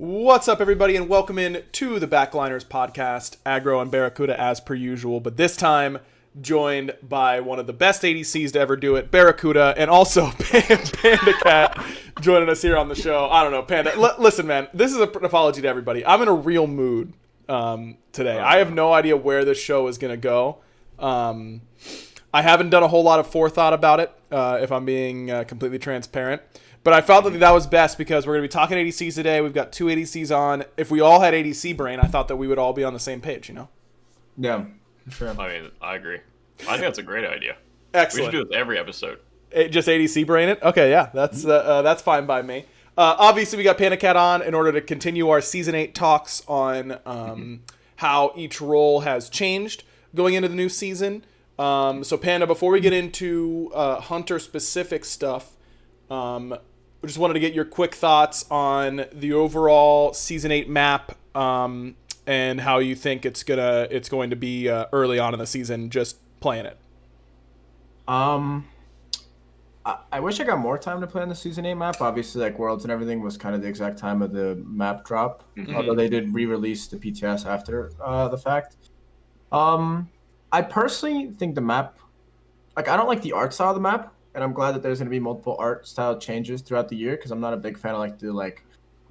What's up, everybody, and welcome in to the Backliners podcast. Aggro and BaRRaCCuDDa as per usual, but this time joined by one of the best ADCs to ever do it, BaRRaCCuDDa, and also PandaCat joining us here on the show. I don't know, Panda. Listen, man, this is an apology to everybody. I'm in a real mood today. I have no idea where this show is going to go. I haven't done a whole lot of forethought about it, if I'm being completely transparent. But I felt that was best because we're going to be talking ADCs today. We've got two ADCs on. If we all had ADC brain, I thought that we would all be on the same page, you know? Yeah, sure. I mean, I agree. I think that's a great idea. Excellent. We should do this every episode. Just ADC brain it? Okay, yeah, that's fine by me. Obviously, we got PandaCat on in order to continue our Season 8 talks on how each role has changed going into the new season. So, Panda, before we get into Hunter-specific stuff, we just wanted to get your quick thoughts on the overall Season 8 map and how you think it's going to be early on in the season, just playing it. I wish I got more time to play on the Season 8 map. Obviously, like Worlds and everything was kind of the exact time of the map drop, although they did re-release the PTS after the fact. I personally think the map, like, I don't like the art style of the map. And I'm glad that there's going to be multiple art style changes throughout the year because I'm not a big fan of like the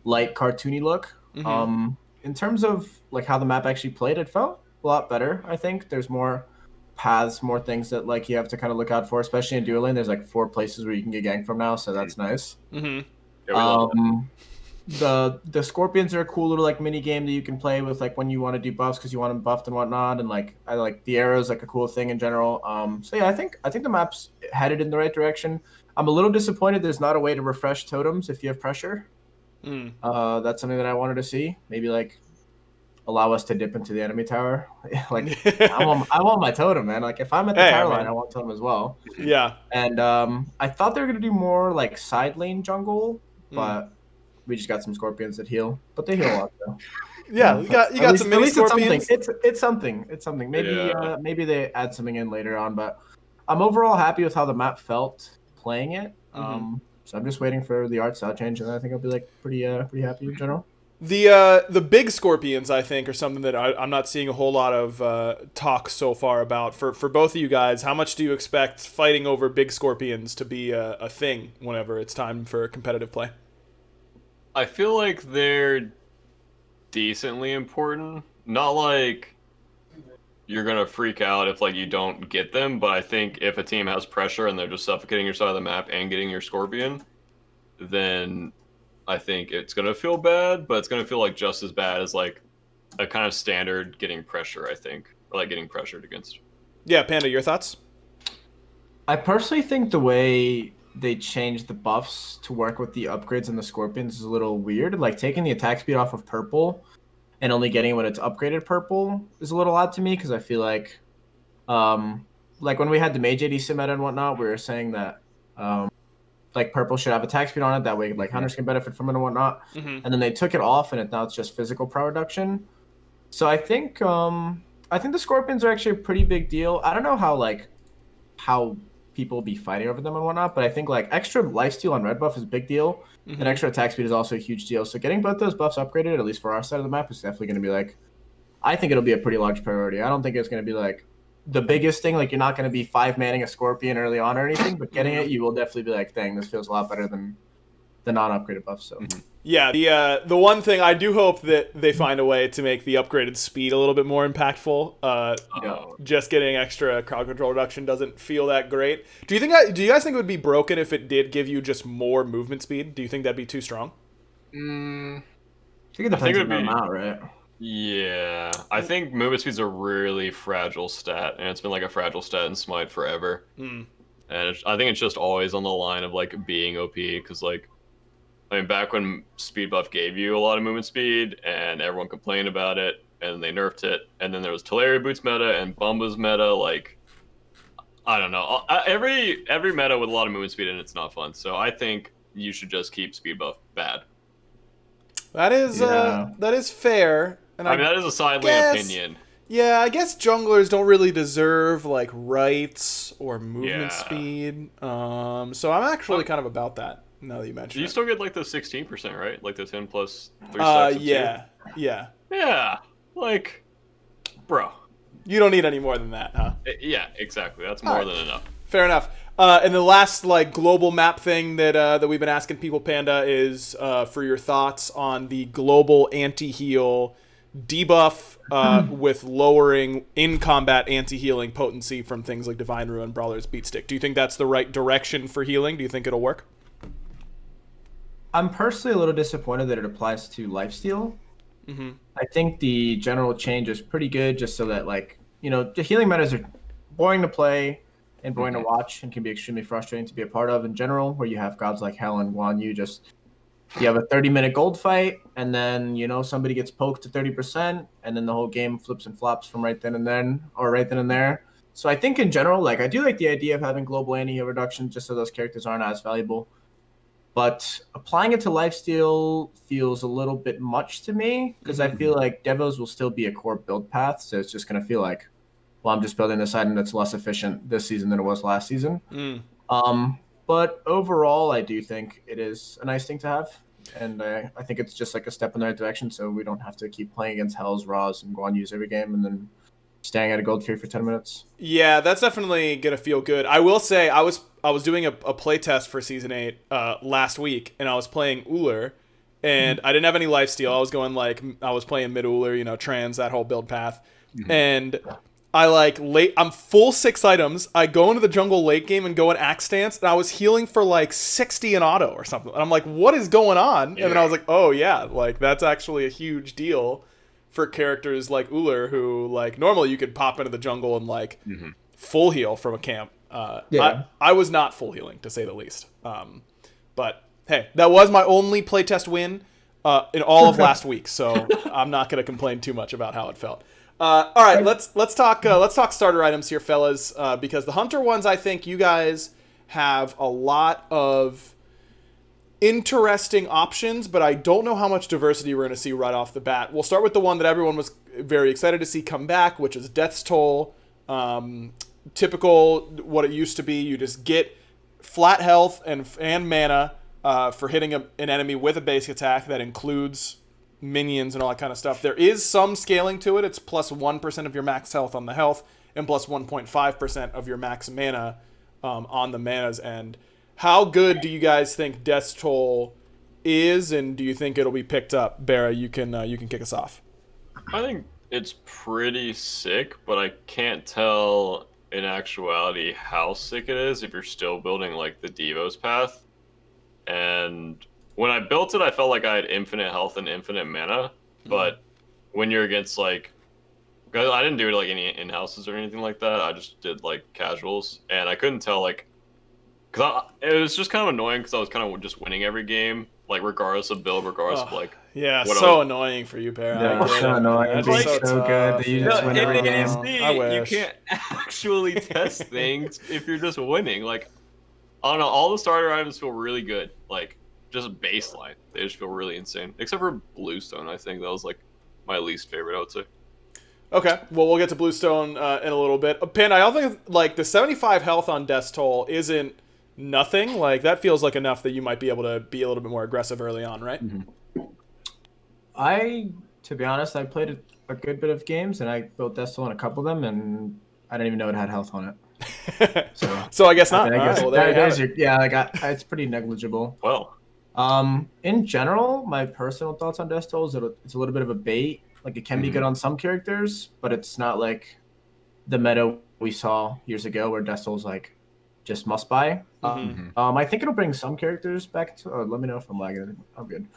light cartoony look. In terms of like how the map actually played, it felt a lot better. I think there's more paths, more things that like you have to kind of look out for, especially in dueling. There's like 4 places where you can get ganked from now, so that's nice. The Scorpions are a cool little like mini game that you can play with like when you want to do buffs because you want them buffed and whatnot, and like I like the arrows like a cool thing in general. So yeah, I think the map's headed in the right direction. I'm a little disappointed there's not a way to refresh totems if you have pressure. That's something that I wanted to see. Maybe like allow us to dip into the enemy tower. Like I want my totem, man. Like if I'm at the tower line, I want totem as well. Yeah. And I thought they were gonna do more like side lane jungle, but we just got some Scorpions that heal, but they heal a lot though. Yeah, you got some mini Scorpions. It's something. Maybe they add something in later on, but I'm overall happy with how the map felt playing it. So I'm just waiting for the art style change, and I think I'll be like pretty happy in general. The big Scorpions, I think, are something that I'm not seeing a whole lot of talk so far about. For both of you guys, how much do you expect fighting over big Scorpions to be a thing whenever it's time for competitive play? I feel like they're decently important. Not like you're gonna freak out if like you don't get them, but I think if a team has pressure and they're just suffocating your side of the map and getting your Scorpion, then I think it's gonna feel bad, but it's gonna feel like just as bad as like a kind of standard getting pressure, I think. Or like getting pressured against. Yeah, Panda, your thoughts? I personally think the way they changed the buffs to work with the upgrades and the Scorpions is a little weird. Like taking the attack speed off of purple and only getting it when it's upgraded purple is a little odd to me because I feel like when we had the mage ADC meta and whatnot, we were saying that like purple should have attack speed on it, that way like hunters can benefit from it and whatnot. And then they took it off and now it's just physical power reduction. So I think the Scorpions are actually a pretty big deal. I don't know how people will be fighting over them and whatnot, but I think like extra lifesteal on red buff is a big deal, and extra attack speed is also a huge deal. So getting both those buffs upgraded, at least for our side of the map, is definitely going to be like, I think it'll be a pretty large priority. I don't think it's going to be like the biggest thing. Like you're not going to be 5-manning a Scorpion early on or anything, but getting it, you will definitely be like, dang, this feels a lot better than the non-upgraded buffs. So. Yeah, the one thing I do hope that they find a way to make the upgraded speed a little bit more impactful. Just getting extra crowd control reduction doesn't feel that great. Do you guys think it would be broken if it did give you just more movement speed? Do you think that'd be too strong? I think it depends on the amount, right? Yeah, I think movement speed's a really fragile stat, and it's been like a fragile stat in Smite forever. And I think it's just always on the line of like being OP, because like, I mean, back when speed buff gave you a lot of movement speed, and everyone complained about it, and they nerfed it, and then there was Teleria Boots meta and Bumba's meta. Like, I don't know. Every meta with a lot of movement speed, and it's not fun. So I think you should just keep speed buff bad. That is fair. And I mean, that is a side lane opinion. Yeah, I guess junglers don't really deserve like rights or movement speed. So I'm actually kind of about that. Now that you mention You it. still get like the 16%, right? Like the 10 plus 3 stacks of Yeah. Yeah. Like, bro. You don't need any more than that, huh? Yeah, exactly. That's more than enough. Fair enough. And the last like global map thing that we've been asking people, Panda, is for your thoughts on the global anti-heal debuff with lowering in combat anti-healing potency from things like Divine Ruin, Brawler's Beatstick. Do you think that's the right direction for healing? Do you think it'll work? I'm personally a little disappointed that it applies to lifesteal. Mm-hmm. I think the general change is pretty good, just so that like the healing metas are boring to play and boring to watch, and can be extremely frustrating to be a part of in general. Where you have gods like Hell and Guan Yu, you have a 30-minute gold fight, and then somebody gets poked to 30%, and then the whole game flips and flops from right then and there. So I think in general, like I do like the idea of having global anti-heal reduction, just so those characters aren't as valuable. But applying it to lifesteal feels a little bit much to me, because I feel like Devos will still be a core build path, so it's just going to feel like, well, I'm just building this item that's less efficient this season than it was last season. But overall, I do think it is a nice thing to have, and I think it's just like a step in the right direction, so we don't have to keep playing against Hells, Raws, and Guan Yus every game, and then staying at a gold tree for 10 minutes. Yeah, that's definitely gonna feel good. I will say I was doing a play test for Season 8 last week, and I was playing Uller, and I didn't have any lifesteal. I was playing mid Uller, trans, that whole build path. And I'm full 6 items. I go into the jungle late game and go in axe stance, and I was healing for like 60 in auto or something. And I'm like, what is going on? Yeah. And then I was like, oh yeah, like that's actually a huge deal for characters like Uller, who like normally you could pop into the jungle and like full heal from a camp. I was not full healing, to say the least. But hey, that was my only playtest win in all of last week, so I'm not going to complain too much about how it felt. All right, let's talk starter items here, fellas, because the hunter ones, I think you guys have a lot of interesting options, but I don't know how much diversity we're going to see right off the bat. We'll start with the one that everyone was very excited to see come back, which is Death's Toll. Typical what it used to be. You just get flat health and mana for hitting an enemy with a basic attack that includes minions and all that kind of stuff. There is some scaling to it. It's plus 1% of your max health on the health and plus 1.5% of your max mana on the mana's end. How good do you guys think Death's Toll is, and do you think it'll be picked up? Barra, you can kick us off. I think it's pretty sick, but I can't tell in actuality how sick it is if you're still building like the Devo's path. And when I built it, I felt like I had infinite health and infinite mana, but when you're against like, I didn't do it like any in-houses or anything like that. I just did like casuals, and I couldn't tell like, because it was just kind of annoying because I was kind of just winning every game, like regardless of build, regardless of like. Yeah, so annoying for you, Barra. Yeah, it's so annoying. It's Like, so good that you just win every game. I wish. You can't actually test things if you're just winning. Like, I don't know, all the starter items feel really good. Like, just baseline, they just feel really insane. Except for Bluestone, I think that was like my least favorite, I would say. Okay, well, we'll get to Bluestone in a little bit. Pin, I also think like the 75 health on Death's Toll isn't nothing. Like that feels like enough that you might be able to be a little bit more aggressive early on, right? To be honest, I played a good bit of games, and I built Death's Toll on a couple of them, and I didn't even know it had health on it. So I guess not. It's pretty negligible. Well, in general, my personal thoughts on Death's Toll is that it's a little bit of a bait. Like it can be good on some characters, but it's not like the meta we saw years ago where Death's Toll's like just must buy. I think it'll bring some characters back to. Let me know if I'm lagging. I'm good.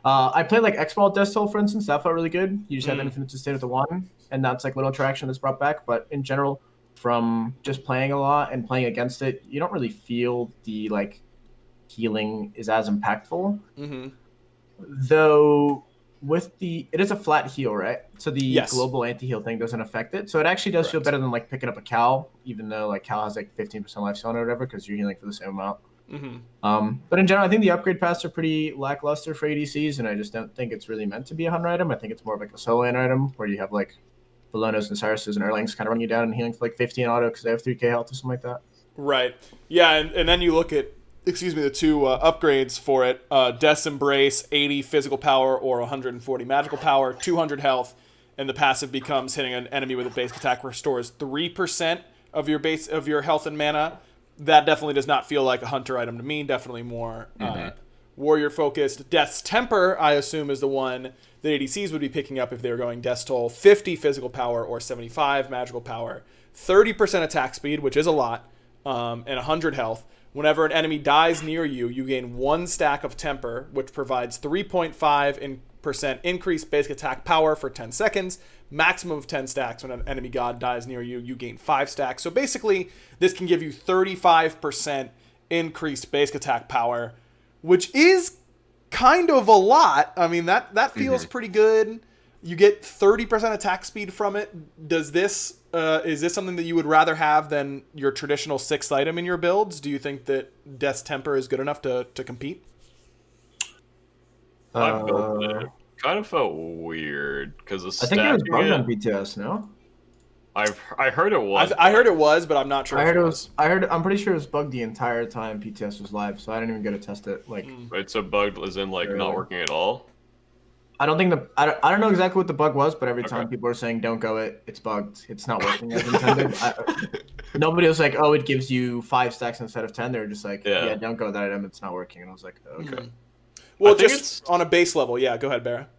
I played like X-Ball Death's Toll, for instance. That felt really good. You just have infinite sustain with the one, and that's like little interaction that's brought back. But in general, from just playing a lot and playing against it, you don't really feel the like healing is as impactful. Though it is a flat heal, right? So the global anti-heal thing doesn't affect it. So it actually does feel better than like picking up a cowl, even though like cowl has like 15% lifesteal or whatever, because you're healing for the same amount. But in general, I think the upgrade paths are pretty lackluster for ADCs, and I just don't think it's really meant to be a hunter item. I think it's more of like a solo lane item where you have like Belonos and Cyruses and Erlings kind of running you down and healing for like 15 auto because they have 3k health or something like that. Right. Yeah, and then you look at the two upgrades for it, Death's Embrace, 80 physical power or 140 magical power, 200 health, and the passive becomes hitting an enemy with a basic attack restores 3% of your health and mana. That definitely does not feel like a hunter item to me. Definitely more warrior focused. Death's Temper, I assume, is the one that ADCs would be picking up if they were going Death's Toll. 50 physical power or 75 magical power, 30% attack speed, which is a lot, and 100 health. Whenever an enemy dies near you, you gain 1 stack of Temper, which provides 3.5% increased basic attack power for 10 seconds. Maximum of 10 stacks. When an enemy god dies near you, you gain 5 stacks. So basically, this can give you 35% increased basic attack power, which is kind of a lot. I mean, that feels pretty good. You get 30% attack speed from it. Does this is this something that you would rather have than your traditional 6th item in your builds? Do you think that Death's Temper is good enough to compete? I built it. Kind of felt weird because I think it was bugged on BTS. No, I heard it was. I heard it was, but I'm not sure. I'm pretty sure it was bugged the entire time PTS was live, so I didn't even get to test it. Like, Right, so bugged as in like not working at all. I don't think I don't know exactly what the bug was, but every time people are saying don't go it's bugged. It's not working as intended. Nobody was like, oh, it gives you 5 stacks instead of 10. They were just like, yeah, don't go that item. It's not working. And I was like, oh, okay. Well, just on a base level, yeah. Go ahead, Barra.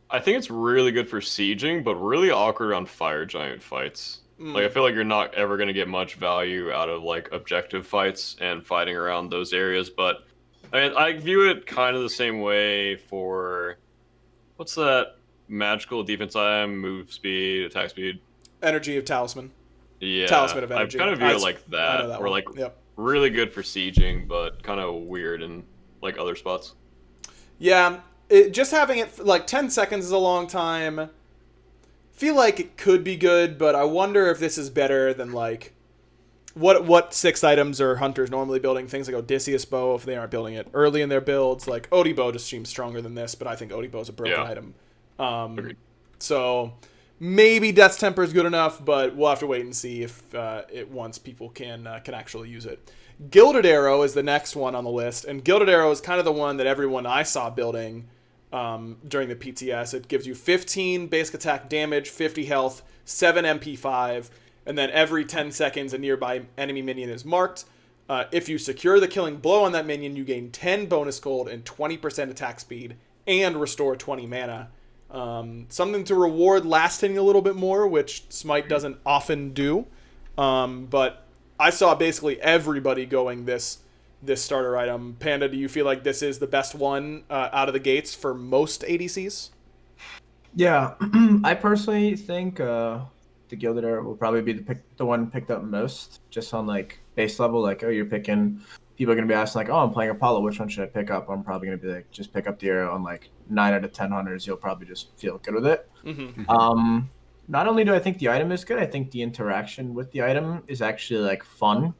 I think it's really good for sieging, but really awkward on fire giant fights. Like, I feel like you're not ever going to get much value out of like objective fights and fighting around those areas. But I view it kind of the same way for what's that magical defense item, move speed, attack speed, Energy of Talisman. Yeah, Talisman of Energy. I kind of view it like that or like really good for sieging, but kind of weird in like other spots. Yeah, just having it like 10 seconds is a long time. Feel like it could be good, but I wonder if this is better than like what 6 items are hunters normally building. Things like Odysseus Bow, if they aren't building it early in their builds. Like Odie Bow just seems stronger than this, but I think Odie Bow is a broken item. Agreed. So maybe Death's Temper is good enough, but we'll have to wait and see if once people can actually use it. Gilded Arrow is the next one on the list, and Gilded Arrow is kind of the one that everyone I saw building during the PTS. It gives you 15 basic attack damage, 50 health, 7 MP5, and then every 10 seconds a nearby enemy minion is marked. If you secure the killing blow on that minion, you gain 10 bonus gold and 20% attack speed, and restore 20 mana. Something to reward last hitting a little bit more, which Smite doesn't often do, but I saw basically everybody going this starter item. Panda, do you feel like this is the best one out of the gates for most ADCs? Yeah, I personally think the Gilded Arrow will probably be the one picked up most, just on like base level. Like, oh, you're picking. People are gonna be asking like, oh, I'm playing Apollo. Which one should I pick up? I'm probably gonna be like, just pick up the arrow on like 9 out of 10 hunters. You'll probably just feel good with it. Not only do I think the item is good, I think the interaction with the item is actually like fun.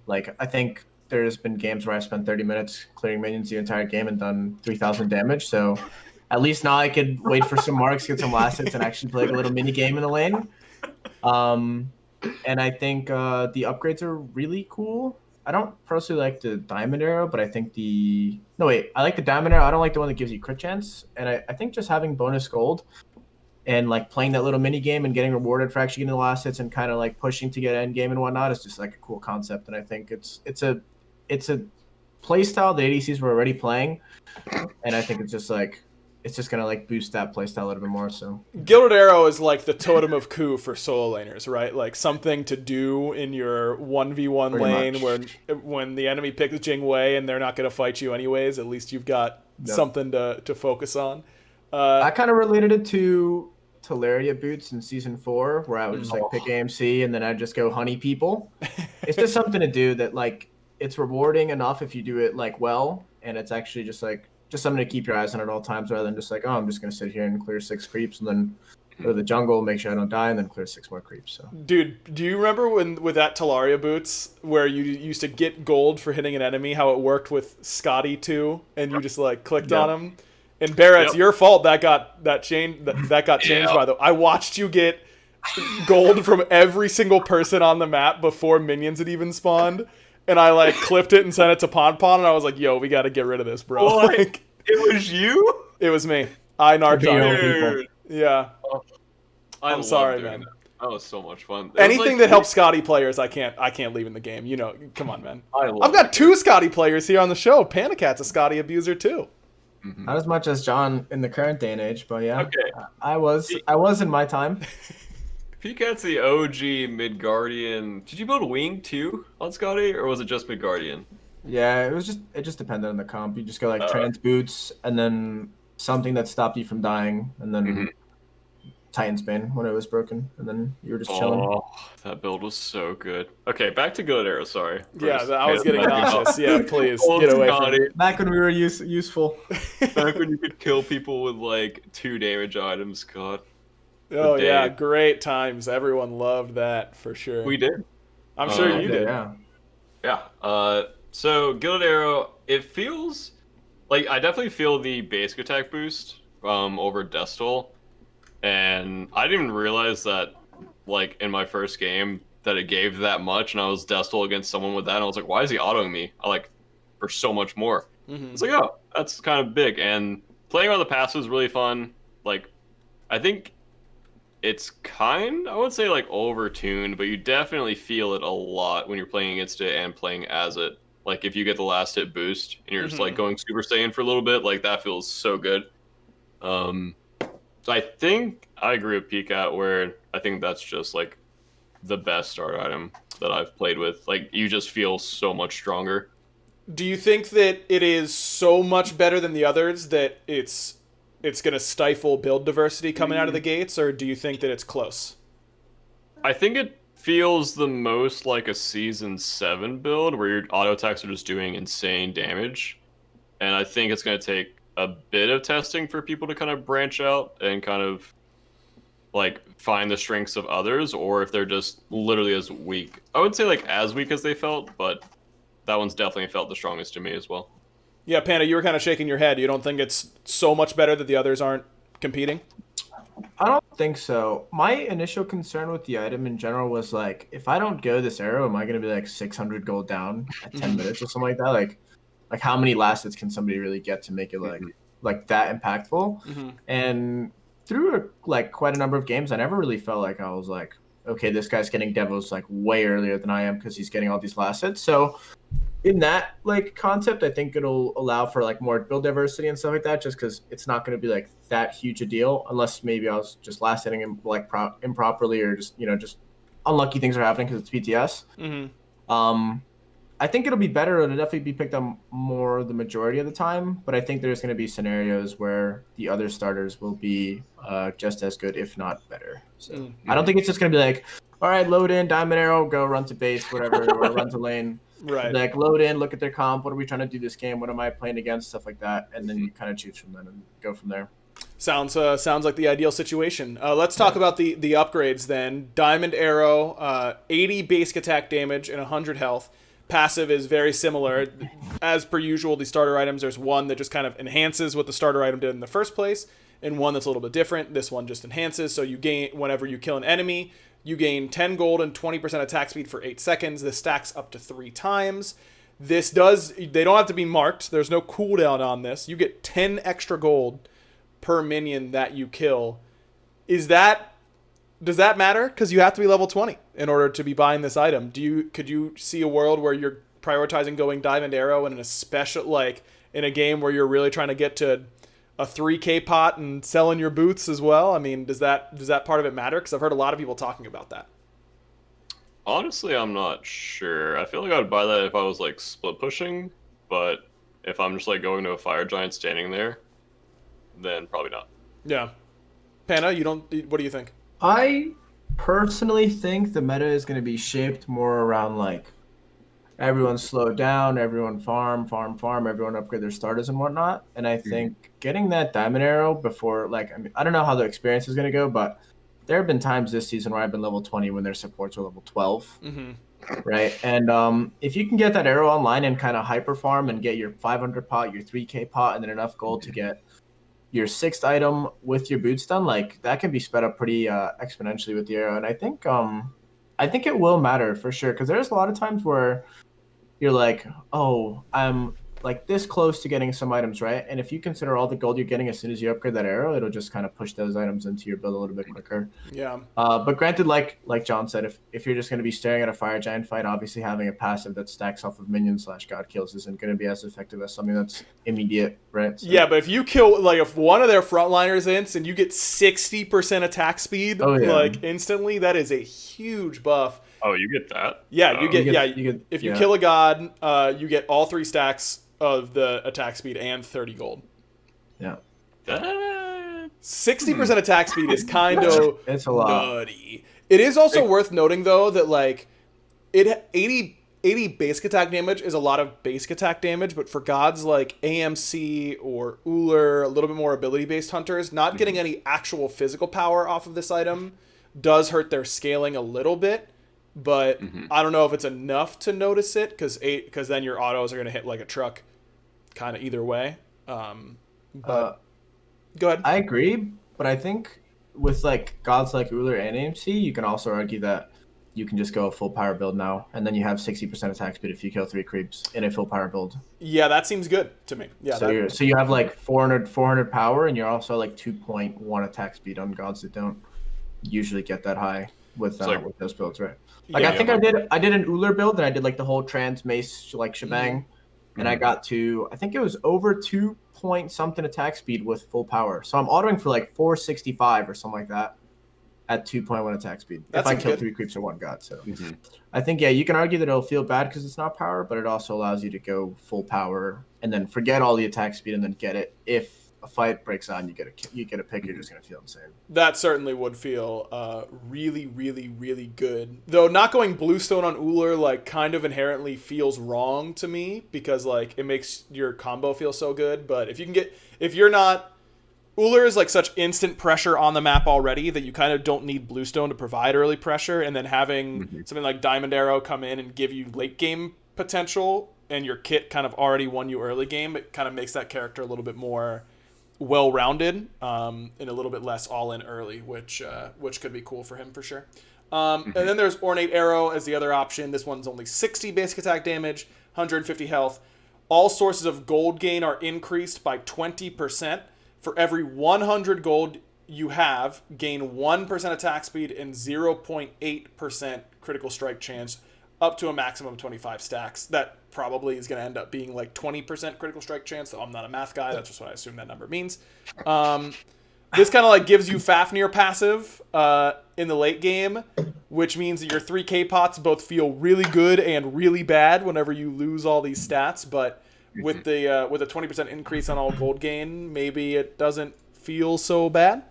Like, I think there's been games where I spent 30 minutes clearing minions the entire game and done 3,000 damage. So at least now I could wait for some marks, get some last hits, and actually play like a little mini game in the lane. And I think the upgrades are really cool. I don't personally like the diamond arrow, but I think I like the diamond arrow. I don't like the one that gives you crit chance. And I think just having bonus gold and like playing that little mini game and getting rewarded for actually getting the last hits and kind of like pushing to get end game and whatnot is just like a cool concept. And I think it's a play style the ADCs were already playing, and I think it's just gonna like boost that play style a little bit more. So Gilded Arrow is like the totem of coup for solo laners, right? Like something to do in your 1v1 lane where when the enemy picks Jing Wei and they're not gonna fight you anyways, at least you've got something to focus on. I kind of related it to Talaria boots in season 4, where I would just like pick AMC and then I'd just go honey people. It's just something to do that like it's rewarding enough if you do it like well, and it's actually just something to keep your eyes on at all times, rather than just like, oh, I'm just gonna sit here and clear 6 creeps and then go to the jungle, make sure I don't die, and then clear 6 more creeps. So, dude, do you remember with that Talaria boots where you used to get gold for hitting an enemy? How it worked with Scotty too, and you just like clicked on him. And Barra, it's your fault that got changed. That got changed by the. I watched you get gold from every single person on the map before minions had even spawned, and I like clipped it and sent it to Pon Pon, and I was like, "Yo, we got to get rid of this, bro." What? Like, It was you? it was me. I narked on it. Dude. Yeah. I I'm love sorry, doing man. That was so much fun. It was Anything like- that helps Scotty players, I can't leave in the game. You know, come on, man. I love I've got that 2 Scotty players here on the show. PandaCat's a Scotty abuser too. game. Not as much as John in the current day and age, but yeah. Okay. I was in my time. PCat's the OG Midgardian. Did you build Wing too on Scotty, or was it just Midgardian? Yeah, it just depended on the comp. You just go like trans boots and then something that stopped you from dying, and then Titan Spin when it was broken, and then you were just chilling. Oh, that build was so good. Okay, back to Gilded Arrow. Sorry. Yeah, I was getting nauseous. Yeah, please Old get away from Scotty. me. Back when we were useful. Back when you could kill people with like 2 damage items, Scott. Oh The yeah, day. great times. Everyone loved that for sure. We did. I'm sure you did. Yeah. Yeah. So Gilded Arrow, it feels like I definitely feel the basic attack boost over Destal, and I didn't even realize that like in my first game that it gave that much, and I was Destal against someone with that, and I was like, why is he autoing me? I like for so much more. It's like, oh, that's kind of big, and playing on the passive is really fun. Like, I think it's I would say like overtuned, but you definitely feel it a lot when you're playing against it and playing as it. Like if you get the last hit boost and you're just like going Super Saiyan for a little bit, like that feels so good. So I think I agree with PCat where I think that's just like the best start item that I've played with. Like you just feel so much stronger. Do you think that it is so much better than the others that it's going to stifle build diversity coming out of the gates, or do you think that it's close? I think it feels the most like a Season 7 build where your auto attacks are just doing insane damage. And I think it's going to take a bit of testing for people to kind of branch out and kind of like find the strengths of others, or if they're just literally as weak. I would say like as weak as they felt, but that one's definitely felt the strongest to me as well. Yeah, Panda, you were kind of shaking your head. You don't think it's so much better that the others aren't competing? I don't think so. My initial concern with the item in general was like, if I don't go this arrow, am I going to be like 600 gold down at 10 minutes or something like that? Like how many last hits can somebody really get to make it like that impactful? And through like quite a number of games, I never really felt like I was like, okay, this guy's getting devos like way earlier than I am because he's getting all these last hits. So in that like concept, I think it'll allow for like more build diversity and stuff like that, just because it's not going to be like that huge a deal unless maybe I was just last hitting him like improperly, or just just unlucky things are happening because it's PTS. I think it'll be better. It'll definitely be picked up more the majority of the time, but I think there's going to be scenarios where the other starters will be just as good, if not better. So I don't think it's just going to be like, all right, load in, diamond arrow, go run to base, whatever, or run to lane. Right. Like load in, look at their comp. What are we trying to do this game? What am I playing against? Stuff like that, and then you kind of choose from them and go from there. Sounds like the ideal situation. Let's talk about the upgrades then. Diamond arrow, 80 basic attack damage and 100 health. Passive is very similar. As per usual, the starter items, there's one that just kind of enhances what the starter item did in the first place, and one that's a little bit different. This one just enhances, so you gain, whenever you kill an enemy, you gain 10 gold and 20% attack speed for 8 seconds. This stacks up to 3 times. They don't have to be marked. There's no cooldown on this. You get 10 extra gold per minion that you kill. Does that matter? Because you have to be level 20 in order to be buying this item. Could you see a world where you're prioritizing going diamond arrow, and in a special, like in a game where you're really trying to get to a 3K pot and selling your boots as well? I mean, does that part of it matter? Because I've heard a lot of people talking about that. Honestly, I'm not sure. I feel like I'd buy that if I was like split pushing, but if I'm just like going to a fire giant standing there, then probably not. Yeah. Panda, what do you think? I personally think the meta is going to be shaped more around like everyone slow down, everyone farm, everyone upgrade their starters and whatnot. And I think getting that diamond arrow before, like, I mean, I don't know how the experience is going to go, but there have been times this season where I've been level 20 when their supports were level 12. Right. And if you can get that arrow online and kind of hyper farm and get your 500 pot, your 3K pot, and then enough gold to get your 6th item with your boots done, like that can be sped up pretty exponentially with the arrow. And I think it will matter for sure, because there's a lot of times where you're like, oh, I'm like this close to getting some items, right? And if you consider all the gold you're getting as soon as you upgrade that arrow, it'll just kind of push those items into your build a little bit quicker. Yeah. But granted, like John said, if you're just going to be staring at a fire giant fight, obviously having a passive that stacks off of minions / god kills isn't going to be as effective as something that's immediate, right? So, yeah, but if you kill, like, if one of their frontliners ints and you get 60% attack speed, like, instantly, that is a huge buff. Oh, you get that? Yeah, you get, if you kill a god, you get all 3 stacks of the attack speed and 30 gold. Yeah. 60% attack speed is kind of it's a lot. Nutty. It is also worth noting, though, that, like, 80 basic attack damage is a lot of basic attack damage, but for gods like AMC or Uller, a little bit more ability-based hunters, not getting any actual physical power off of this item does hurt their scaling a little bit. But I don't know if it's enough to notice it, because then your autos are going to hit like a truck kind of either way. But go ahead. I agree, but I think with like gods like Uller and AMC, you can also argue that you can just go a full power build now, and then you have 60% attack speed if you kill 3 creeps in a full power build. Yeah, that seems good to me. Yeah. So you have like 400 power, and you're also like 2.1 attack speed on gods that don't usually get that high with those builds, right? Like I think I did an Uller build, and I did like the whole trans mace like shebang, and I got to, I think it was over 2 point something attack speed with full power. So I'm autoing for like 465 or something like that at 2.1 attack speed. If I kill 3 creeps or 1 god. So I think, you can argue that it'll feel bad because it's not power, but it also allows you to go full power and then forget all the attack speed and then get it. If a fight breaks on, you get a pick, you're just going to feel insane. That certainly would feel really, really, really good. Though not going Bluestone on Uller, like, kind of inherently feels wrong to me, because, like, it makes your combo feel so good. But if you're not, Uller is like such instant pressure on the map already that you kind of don't need Bluestone to provide early pressure, and then having something like Diamond Arrow come in and give you late game potential, and your kit kind of already won you early game, it kind of makes that character a little bit more well-rounded, and a little bit less all-in early, which could be cool for him for sure. And then there's Ornate Arrow as the other option. This one's only 60 basic attack damage, 150 health. All sources of gold gain are increased by 20%. For every 100 gold you have, gain 1% attack speed and 0.8% critical strike chance, up to a maximum of 25 stacks. That probably is going to end up being like 20% critical strike chance, though I'm not a math guy. That's just what I assume that number means. This kind of like gives you Fafnir passive in the late game, which means that your 3k pots both feel really good and really bad whenever you lose all these stats. But with a 20% increase on all gold gain, maybe it doesn't feel so bad.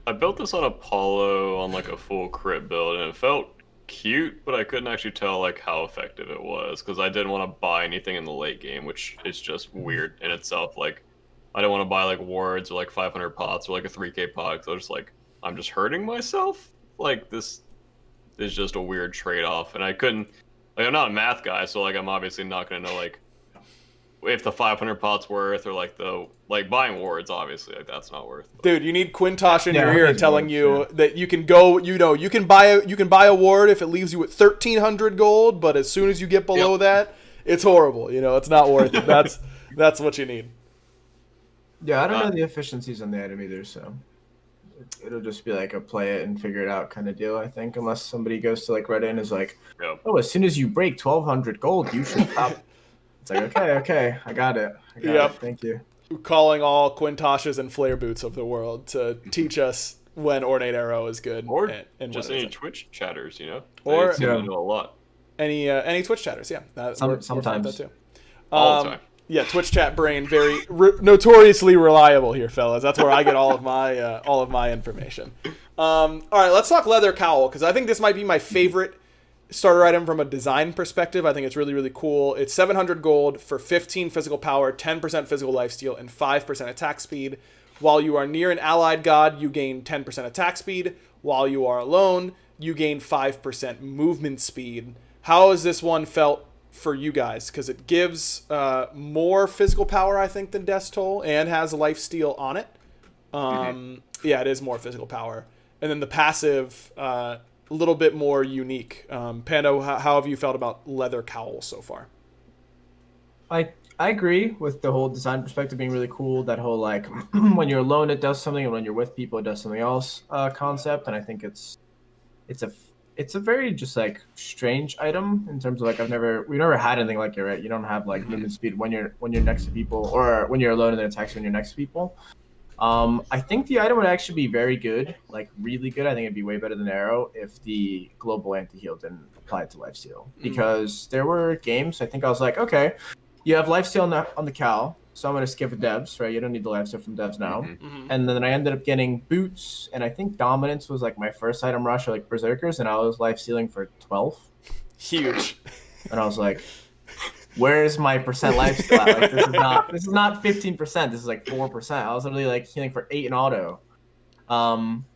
I built this on Apollo on like a full crit build, and it felt cute, but I couldn't actually tell like how effective it was, because I didn't want to buy anything in the late game, which is just weird in itself. Like, I didn't want to buy like wards or like 500 pots or like a 3k pot, because I was just like, I'm just hurting myself. Like, this is just a weird trade-off, and I couldn't, like, I'm not a math guy, so like I'm obviously not gonna know like if the 500 pots worth, or like the buying wards, obviously like that's not worth. Dude, you need Quintosh in your ear telling you that you can go, you can buy a ward if it leaves you with 1,300 gold, but as soon as you get below that, it's horrible. It's not worth it. That's what you need. Yeah, I don't know the efficiencies on the item either, so it'll just be like a play it and figure it out kind of deal, I think, unless somebody goes to like Reddit and is like, oh, as soon as you break 1,200 gold, you should stop. It's like, okay, I got it. Thank you. Calling all Quintoshes and Flare Boots of the world to teach us when Ornate Arrow is good. Or and just any Twitch chatters, Or they know a lot. Any Twitch chatters, yeah. Sometimes. That too. All the time. Yeah, Twitch chat brain, very notoriously reliable here, fellas. That's where I get all of my information. All right, let's talk Leather Cowl, because I think this might be my favorite starter item from a design perspective. I think it's really, really cool. It's 700 gold for 15 physical power, 10% physical lifesteal, and 5% attack speed. While you are near an allied god, you gain 10% attack speed. While you are alone, you gain 5% movement speed. How has this one felt for you guys? Because it gives more physical power, I think, than Death's Toll, and has a lifesteal on it. Yeah, it is more physical power. And then the passive a little bit more unique. Panda, how have you felt about leather cowl so far? I agree with the whole design perspective being really cool. That whole like when you're alone it does something, and when you're with people it does something else concept. And I think it's a it's a very just like strange item in terms of like we've never had anything like it, right? You don't have like movement speed when you're next to people, or when you're alone and then attacks when you're next to people. I think the item would actually be very good, like really good. I think it'd be way better than Arrow if the global anti-heal didn't apply it to lifesteal. Because there were games, I think I was like, okay, you have lifesteal on the cowl, so I'm going to skip the devs, right? You don't need the lifesteal from devs now. And then I ended up getting boots, and I think dominance was like my first item rush, or like berserkers, and I was lifestealing for 12. Huge. And I was like, where's my percent lifesteal at? Like, this is not 15%. This is like 4%. I was literally like healing for 8 in auto.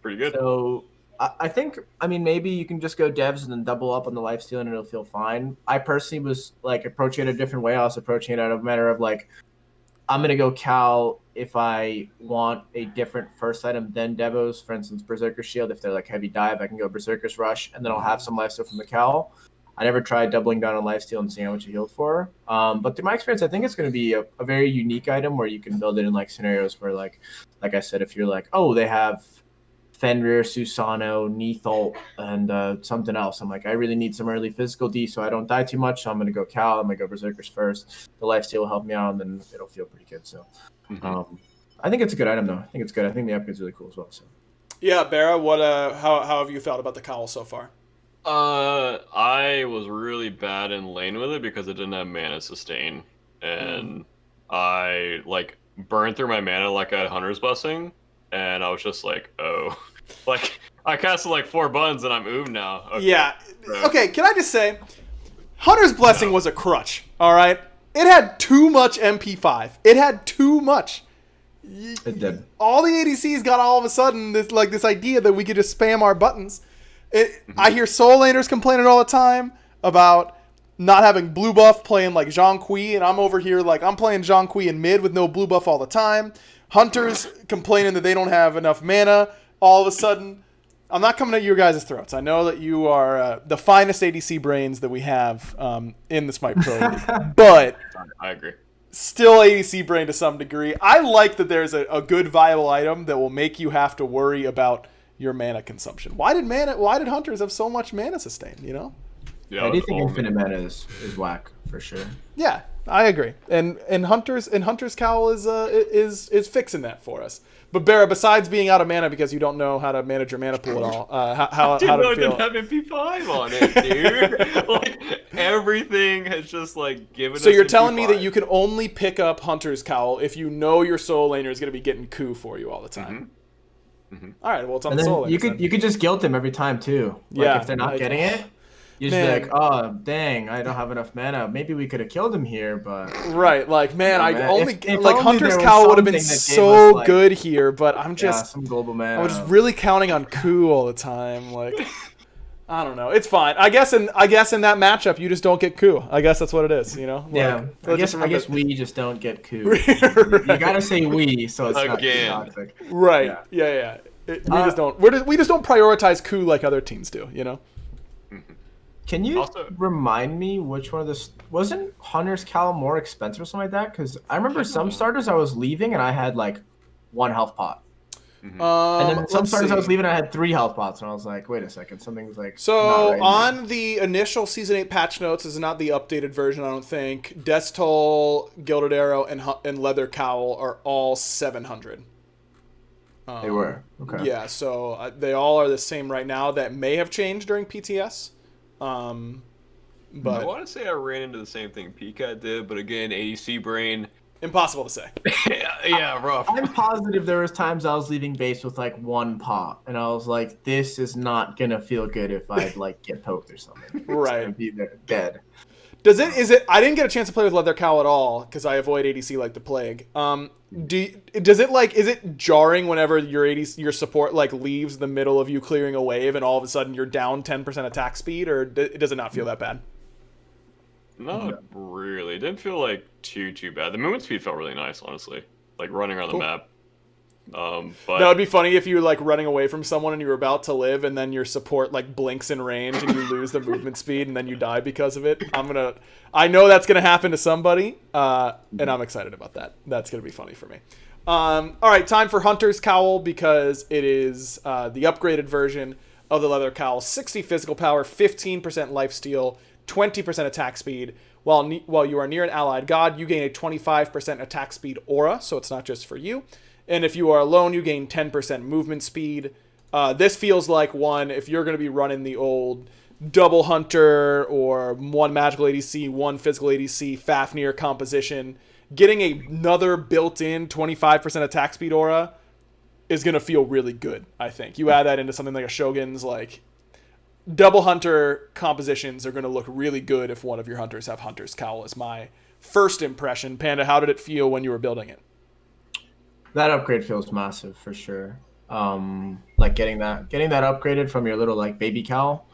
Pretty good. So I think, I mean, maybe you can just go devs and then double up on the lifesteal and it'll feel fine. I personally was like approaching it a different way. I was approaching it out of a matter of like, I'm gonna go cowl if I want a different first item than Devos. For instance, Berserker Shield. If they're like heavy dive, I can go Berserker's Rush, and then I'll have some lifesteal from the cowl. I never tried doubling down on lifesteal and seeing how much you healed for. But through my experience, I think it's going to be a very unique item where you can build it in like scenarios where like I said, if you're like, oh, they have Fenrir, Susano, Neathult, and something else. I'm like, I really need some early physical D so I don't die too much. So I'm going to go cowl. I'm going to go Berserkers first. The lifesteal will help me out, and then it'll feel pretty good. So I think it's a good item, though. I think it's good. I think the upgrade's really cool as well. So Yeah, Barra, how have you felt about the cowl so far? I was really bad in lane with it because it didn't have mana sustain, and I like burned through my mana like I had Hunter's Blessing, and I was just like, oh, like I casted like 4 buttons and I'm oom now. Okay. Yeah. Okay, can I just say, Hunter's Blessing was a crutch, all right? It had too much MP5. It had too much. it did. All the ADCs got all of a sudden this idea that we could just spam our buttons. I hear soul laners complaining all the time about not having blue buff playing like Zhong Kui, and I'm over here like I'm playing Zhong Kui in mid with no blue buff all the time. Hunters complaining that they don't have enough mana all of a sudden. I'm not coming at your guys' throats. I know that you are the finest ADC brains that we have in the Smite Pro League, but I agree. Still ADC brain to some degree. I like that there's a good viable item that will make you have to worry about your mana consumption. Why did Hunters have so much mana sustain, you know? Yeah, I do think infinite mana is whack for sure. Yeah, I agree. And Hunter's Cowl is fixing that for us. But Barra, besides being out of mana because you don't know how to manage your mana pool at all, how did it feel? Didn't have MP5 on it, dude. Like everything has just like given. So us you're telling me MP5. that you can only pick up Hunter's Cowl if you know your soul laner is going to be getting coup for you all the time. All right, well it's on the soul laners. You could just guilt them every time too. Like Yeah, if they're not like, getting it, you just be like, oh dang, I don't have enough mana. Maybe we could have killed him here, but right, like man, I man. only If like only Hunter's there was Cowl would have been something that gave so us, like, good here, but I'm just some global mana. I was just really counting on coup all the time. Like I don't know, it's fine. I guess in that matchup you just don't get coup. I guess that's what it is, you know. Like, Yeah, I guess we just don't get coup. You gotta say we, so it's Again. not toxic. Right? Yeah. We just don't prioritize coup like other teams do, you know. Can you Also- remind me which one of this wasn't Hunter's Cowl more expensive or something like that? Because I remember some starters I was leaving and I had like 1 health pot, and then some starters I was leaving and I had 3 health pots, and I was like, wait a second, something's like. So not right on the initial Season 8 patch notes, this is not the updated version, I don't think. Destol, Gilded Arrow, and Leather Cowl are all 700. They were okay. Yeah, so they all are the same right now. That may have changed during PTS. I But want to say I ran into the same thing PandaCat did, but again, ADC brain. impossible to say. yeah, rough. I'm positive there was times I was leaving base with like 1 pot, and I was like, this is not gonna feel good if I like get poked or something. Right. It's gonna be there, dead. Is it? I didn't get a chance to play with Leather Cowl at all because I avoid ADC like the plague. Is it jarring whenever your support like leaves the middle of you clearing a wave and all of a sudden you're down 10% attack speed, or does it not feel that bad? Not really. It didn't feel like too bad. The movement speed felt really nice, honestly. Like running around Cool. the map. But That would be funny if you were like running away from someone and you were about to live, and then your support like blinks in range and you lose the movement speed, and then you die because of it. I know that's gonna happen to somebody, and I'm excited about that. That's gonna be funny for me. All right, time for Hunter's Cowl, because it is the upgraded version of the leather cowl. 60 physical power, 15% lifesteal, 20% attack speed. While you are near an allied god, you gain a 25% attack speed aura, so it's not just for you. And if you are alone, you gain 10% movement speed. This feels like one, if you're going to be running the old double hunter or one magical ADC, one physical ADC, Fafnir composition, getting another built-in 25% attack speed aura is going to feel really good, I think. You add that into something like a Shogun's, like, double hunter compositions are going to look really good if one of your hunters have Hunter's Cowl, is my first impression. Panda, how did it feel when you were building it? That upgrade feels massive for sure. Like getting that upgraded from your little like baby cowl,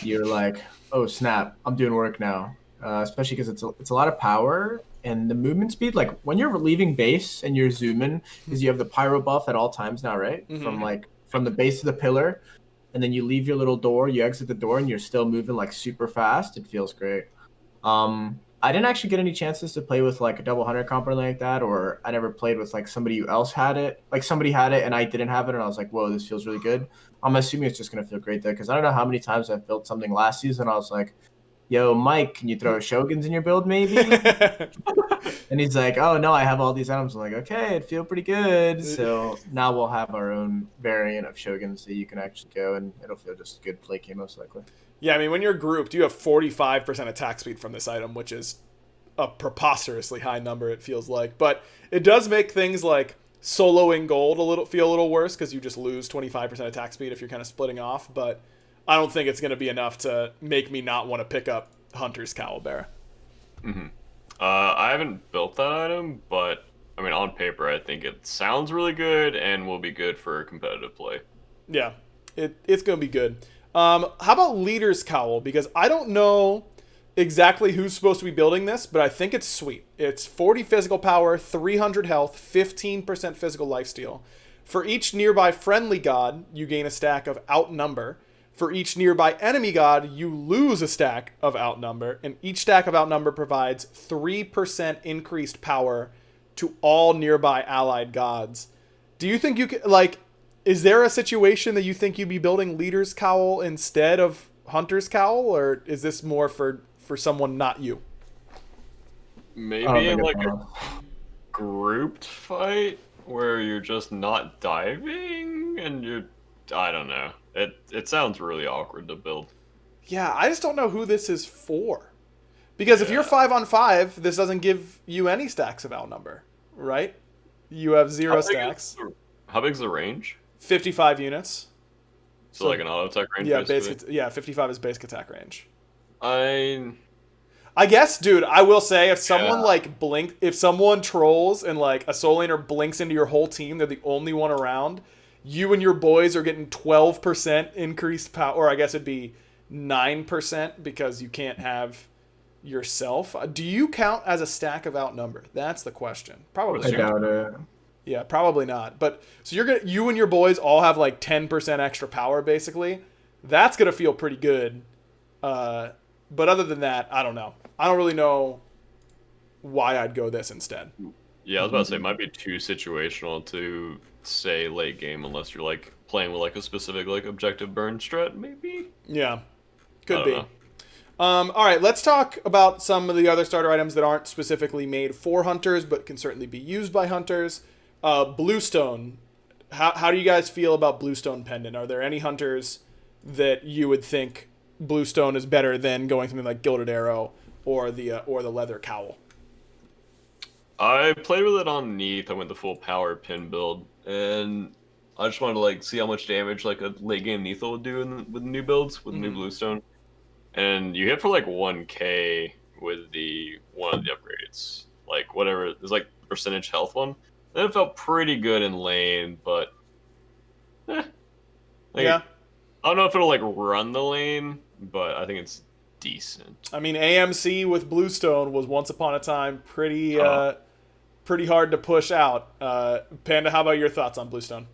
you're like, oh snap, I'm doing work now. Especially because it's a lot of power and the movement speed. Like when you're leaving base and you're zooming, because you have the pyro buff at all times now, right? Mm-hmm. From the base of the pillar, and then you leave your little door, you exit the door, and you're still moving like super fast. It feels great. I didn't actually get any chances to play with like a double hunter comp or anything like that, or I never played with like somebody else had it. Like somebody had it and I didn't have it, and I was like, whoa, this feels really good. I'm assuming it's just gonna feel great there, because I don't know how many times I've built something last season. I was like, yo, Mike, can you throw Shoguns in your build maybe? And he's like, oh no, I have all these items. I'm like, okay, it feel pretty good. So now we'll have our own variant of Shoguns that you can actually go, and it'll feel just good play game most likely. Yeah, I mean, when you're grouped, you have 45% attack speed from this item, which is a preposterously high number, it feels like. But it does make things like soloing gold feel a little worse, because you just lose 25% attack speed if you're kind of splitting off. But I don't think it's going to be enough to make me not want to pick up Hunter's Cowl, Barra. Mm-hmm. I haven't built that item, but I mean, on paper, I think it sounds really good and will be good for competitive play. Yeah, it's going to be good. How about Leader's Cowl? Because I don't know exactly who's supposed to be building this, but I think it's sweet. It's 40 physical power, 300 health, 15% physical lifesteal. For each nearby friendly god, you gain a stack of Outnumber. For each nearby enemy god, you lose a stack of Outnumber, and each stack of Outnumber provides 3% increased power to all nearby allied gods. Do you think you could, like, is there a situation that you think you'd be building Leader's Cowl instead of Hunter's Cowl, or is this more for someone not you? Maybe in like a grouped fight where you're just not diving and I don't know. It sounds really awkward to build. Yeah, I just don't know who this is for. Because if you're 5-on-5, this doesn't give you any stacks of Outnumber, right? You have 0 stacks. How big's the range? 55 units. So like an auto attack range? Yeah, basically? 55 is basic attack range. I guess, dude, I will say, if someone if someone trolls and like a soul laner blinks into your whole team, they're the only one around, you and your boys are getting 12% increased power, or I guess it'd be 9% because you can't have yourself. Do you count as a stack of Outnumber? That's the question. Probably. I doubt it. Yeah, probably not. But so you and your boys all have like 10% extra power basically. That's gonna feel pretty good. But other than that, I don't know. I don't really know why I'd go this instead. Yeah, I was about to say, it might be too situational to say late game unless you're like playing with like a specific like objective burn strat, maybe? Yeah, could be. Know. All right, let's talk about some of the other starter items that aren't specifically made for hunters, but can certainly be used by hunters. Bluestone. How do you guys feel about Bluestone Pendant? Are there any hunters that you would think Bluestone is better than going something like Gilded Arrow or the leather cowl? I played with it on Neath. I went the full power pin build, and I just wanted to like see how much damage like a late game Neath would do with new builds with new Bluestone. And you hit for like 1k with one of the upgrades, like whatever. There's like percentage health one. Then it felt pretty good in lane, but yeah. I don't know if it'll like run the lane, but I think it's decent. I mean, AMC with Bluestone was once upon a time pretty pretty hard to push out. Panda, how about your thoughts on Bluestone?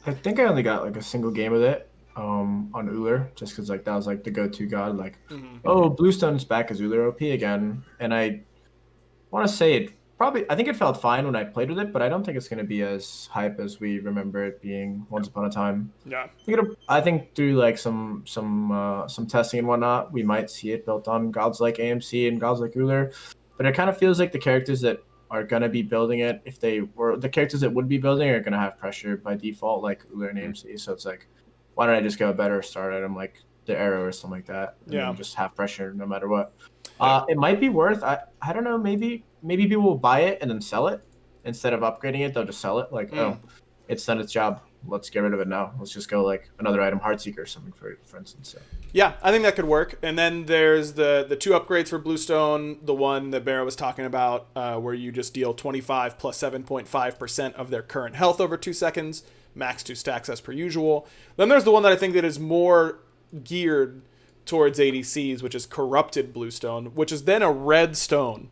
I think I only got like a single game with it on Uller, just because like that was like the go-to god. Like, oh, Bluestone's back as Uller OP again, and I want to say I think it felt fine when I played with it, but I don't think it's going to be as hype as we remember it being once upon a time. Yeah. I think through like some testing and whatnot, we might see it built on gods like AMC and gods like Uller, but it kind of feels like the characters that are going to be building it, if they were the characters that would be building are going to have pressure by default, like Uller and AMC. So it's like, why don't I just go a better start item like the arrow or something like that, and then just have pressure no matter what. It might be worth. I don't know. Maybe people will buy it and then sell it instead of upgrading it. They'll just sell it. Like, oh, it's done its job. Let's get rid of it now. Let's just go like another item, Heartseeker or something for instance. So. Yeah, I think that could work. And then there's the 2 upgrades for Bluestone. The one that BaRRa was talking about, where you just deal 25 plus 7.5% of their current health over 2 seconds, max 2 stacks as per usual. Then there's the one that I think that is more geared towards ADCs, which is Corrupted Bluestone, which is then a red stone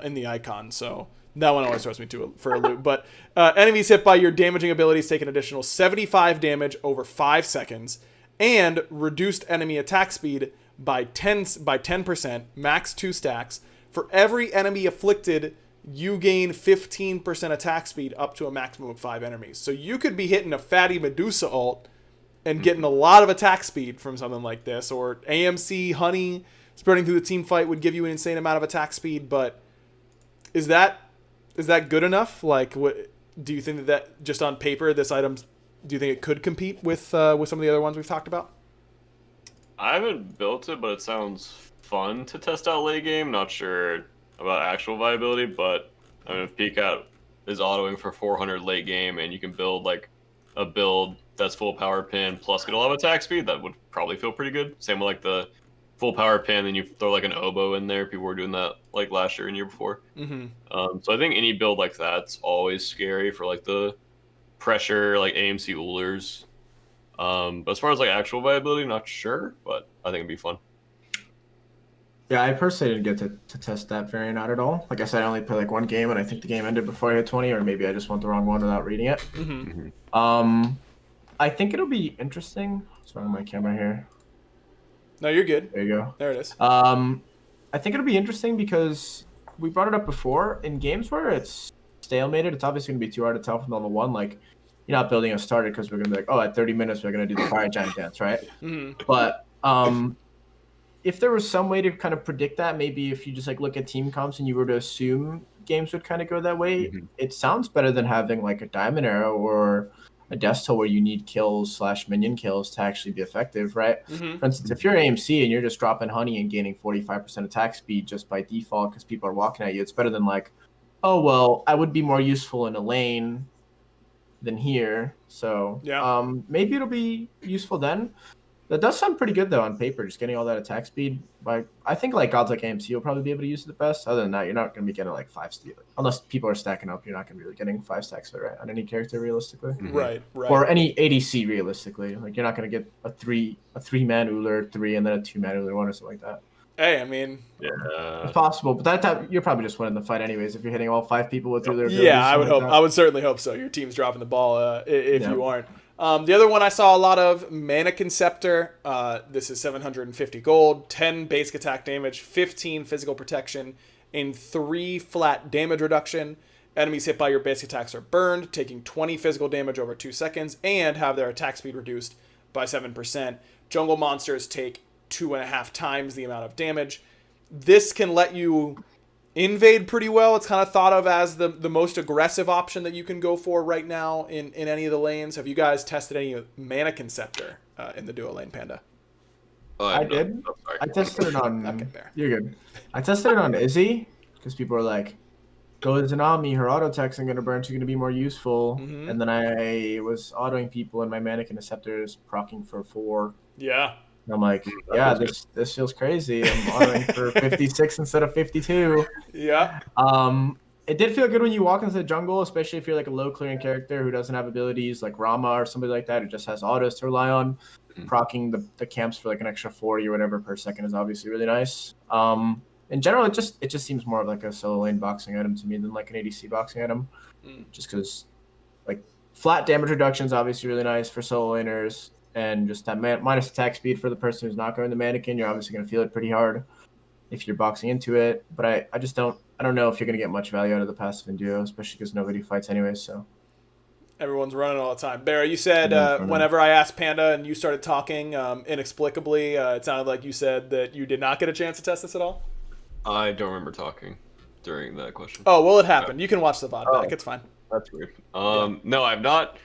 in the icon. So that one always throws me for a loop. But enemies hit by your damaging abilities take an additional 75 damage over 5 seconds, and reduced enemy attack speed by 10%, max 2 stacks. For every enemy afflicted, you gain 15% attack speed up to a maximum of 5 enemies. So you could be hitting a fatty Medusa ult and getting a lot of attack speed from something like this, or AMC Honey spreading through the team fight would give you an insane amount of attack speed. But is that good enough? Like, what do you think that just on paper this item? Do you think it could compete with some of the other ones we've talked about? I haven't built it, but it sounds fun to test out late game. Not sure about actual viability, but I mean, if PandaCat is autoing for 400 late game and you can build like a build that's full power pin plus get a lot of attack speed, that would probably feel pretty good. Same with like the full power pin, then you throw like an oboe in there. People were doing that like last year and year before. So I think any build like that's always scary for like the pressure, like AMC Ullers. But as far as like actual viability, not sure, but I think it'd be fun. Yeah, I personally didn't get to test that variant out at all. Like I said, I only played like one game, and I think the game ended before I hit 20, or maybe I just went the wrong one without reading it. I think it'll be interesting. What's wrong with my camera here? No, you're good. There you go. There it is. I think it'll be interesting because we brought it up before. In games where it's stalemated, it's obviously going to be too hard to tell from level 1. Like, you're not building a starter because we're going to be like, oh, at 30 minutes, we're going to do the fire giant dance, right? But if there was some way to kind of predict that, maybe if you just like look at team comps and you were to assume games would kind of go that way, it sounds better than having like a diamond arrow or a death toll where you need kills / minion kills to actually be effective, right? For instance, if you're AMC and you're just dropping honey and gaining 45% attack speed just by default because people are walking at you, it's better than like, oh, well, I would be more useful in a lane than here. So maybe it'll be useful then. That does sound pretty good though on paper, just getting all that attack speed. Like I think like gods like AMC will probably be able to use it the best. Other than that, you're not going to be getting like 5 steal. Unless people are stacking up, you're not going to be really getting 5 stacks of it, right? On any character realistically. Right. Or any ADC realistically. Like you're not going to get a 3-man Uller 3 and then a 2-man Uller 1 or something like that. Hey, I mean, it's possible, but that time you're probably just winning the fight anyways if you're hitting all 5 people with Uller. Yeah, I would hope. I would certainly hope so. Your team's dropping the ball if you aren't. The other one I saw a lot of, Manikin Scepter. This is 750 gold, 10 basic attack damage, 15 physical protection, and 3 flat damage reduction. Enemies hit by your basic attacks are burned, taking 20 physical damage over 2 seconds, and have their attack speed reduced by 7%. Jungle monsters take 2.5 times the amount of damage. This can let you invade pretty well. It's kind of thought of as the most aggressive option that you can go for right now in any of the lanes. Have you guys tested any Manikin Scepter in the duo lane, Panda? I did. I tested it on... You're good. I tested it on Izzy because people are like, go Izanami, her auto attacks are going to burn, she's going to be more useful. And then I was autoing people and my Manikin Scepter is proccing for 4. Yeah. And I'm like, yeah, this feels crazy. I'm autoing for 56 instead of 52. Yeah. It did feel good when you walk into the jungle, especially if you're like a low clearing character who doesn't have abilities like Rama or somebody like that who just has autos to rely on. Proccing the camps for like an extra 40 or whatever per second is obviously really nice. in general, it just seems more of like a solo lane boxing item to me than like an ADC boxing item. Just because like flat damage reduction is obviously really nice for solo laners, and just that minus attack speed for the person who's not going the Manikin, you're obviously going to feel it pretty hard if you're boxing into it. But I just don't know if you're going to get much value out of the passive in duo, especially because nobody fights anyway. So everyone's running all the time. Barra, you said whenever I asked Panda and you started talking inexplicably, it sounded like you said that you did not get a chance to test this at all. I don't remember talking during that question. Oh, well, it happened. You can watch the VOD back. It's fine. That's weird. No, I've not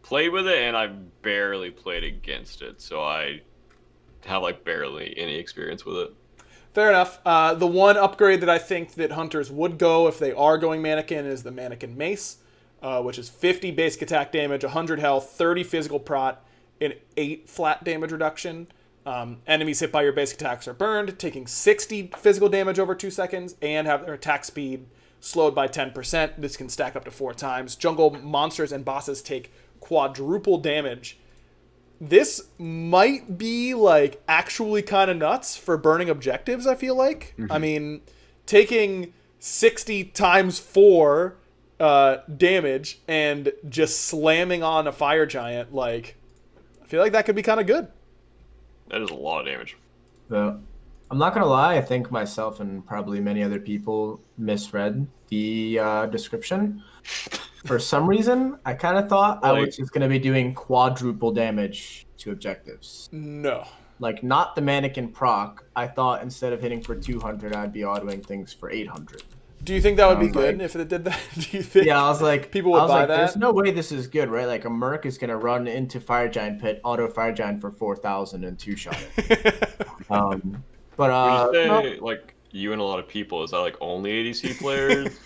played with it, and I've barely played against it, so I have like barely any experience with it. Fair enough. The one upgrade that I think that hunters would go if they are going Manikin is the Manikin Mace, which is 50 basic attack damage, 100 health, 30 physical prot, and 8 flat damage reduction. Enemies hit by your basic attacks are burned, taking 60 physical damage over 2 seconds, and have their attack speed slowed by 10%. This can stack up to 4 times. Jungle monsters and bosses take quadruple damage. This might be like actually kind of nuts for burning objectives, I feel like. I mean, taking 60 times 4 damage and just slamming on a fire giant, like, I feel like that could be kind of good. That is a lot of damage. So, I'm not gonna lie, I think myself and probably many other people misread the description. For some reason, I kind of thought I was just gonna be doing quadruple damage to objectives. No. Like, not the Manikin proc. I thought instead of hitting for 200, I'd be autoing things for 800. Do you think that would be good if it did that? Do you think? Yeah, I was like, people would buy that? There's no way this is good, right? Like a Merc is gonna run into Fire Giant Pit, auto Fire Giant for 4,000 and 2-shot it. But would you say, like you and a lot of people, is that like only ADC players?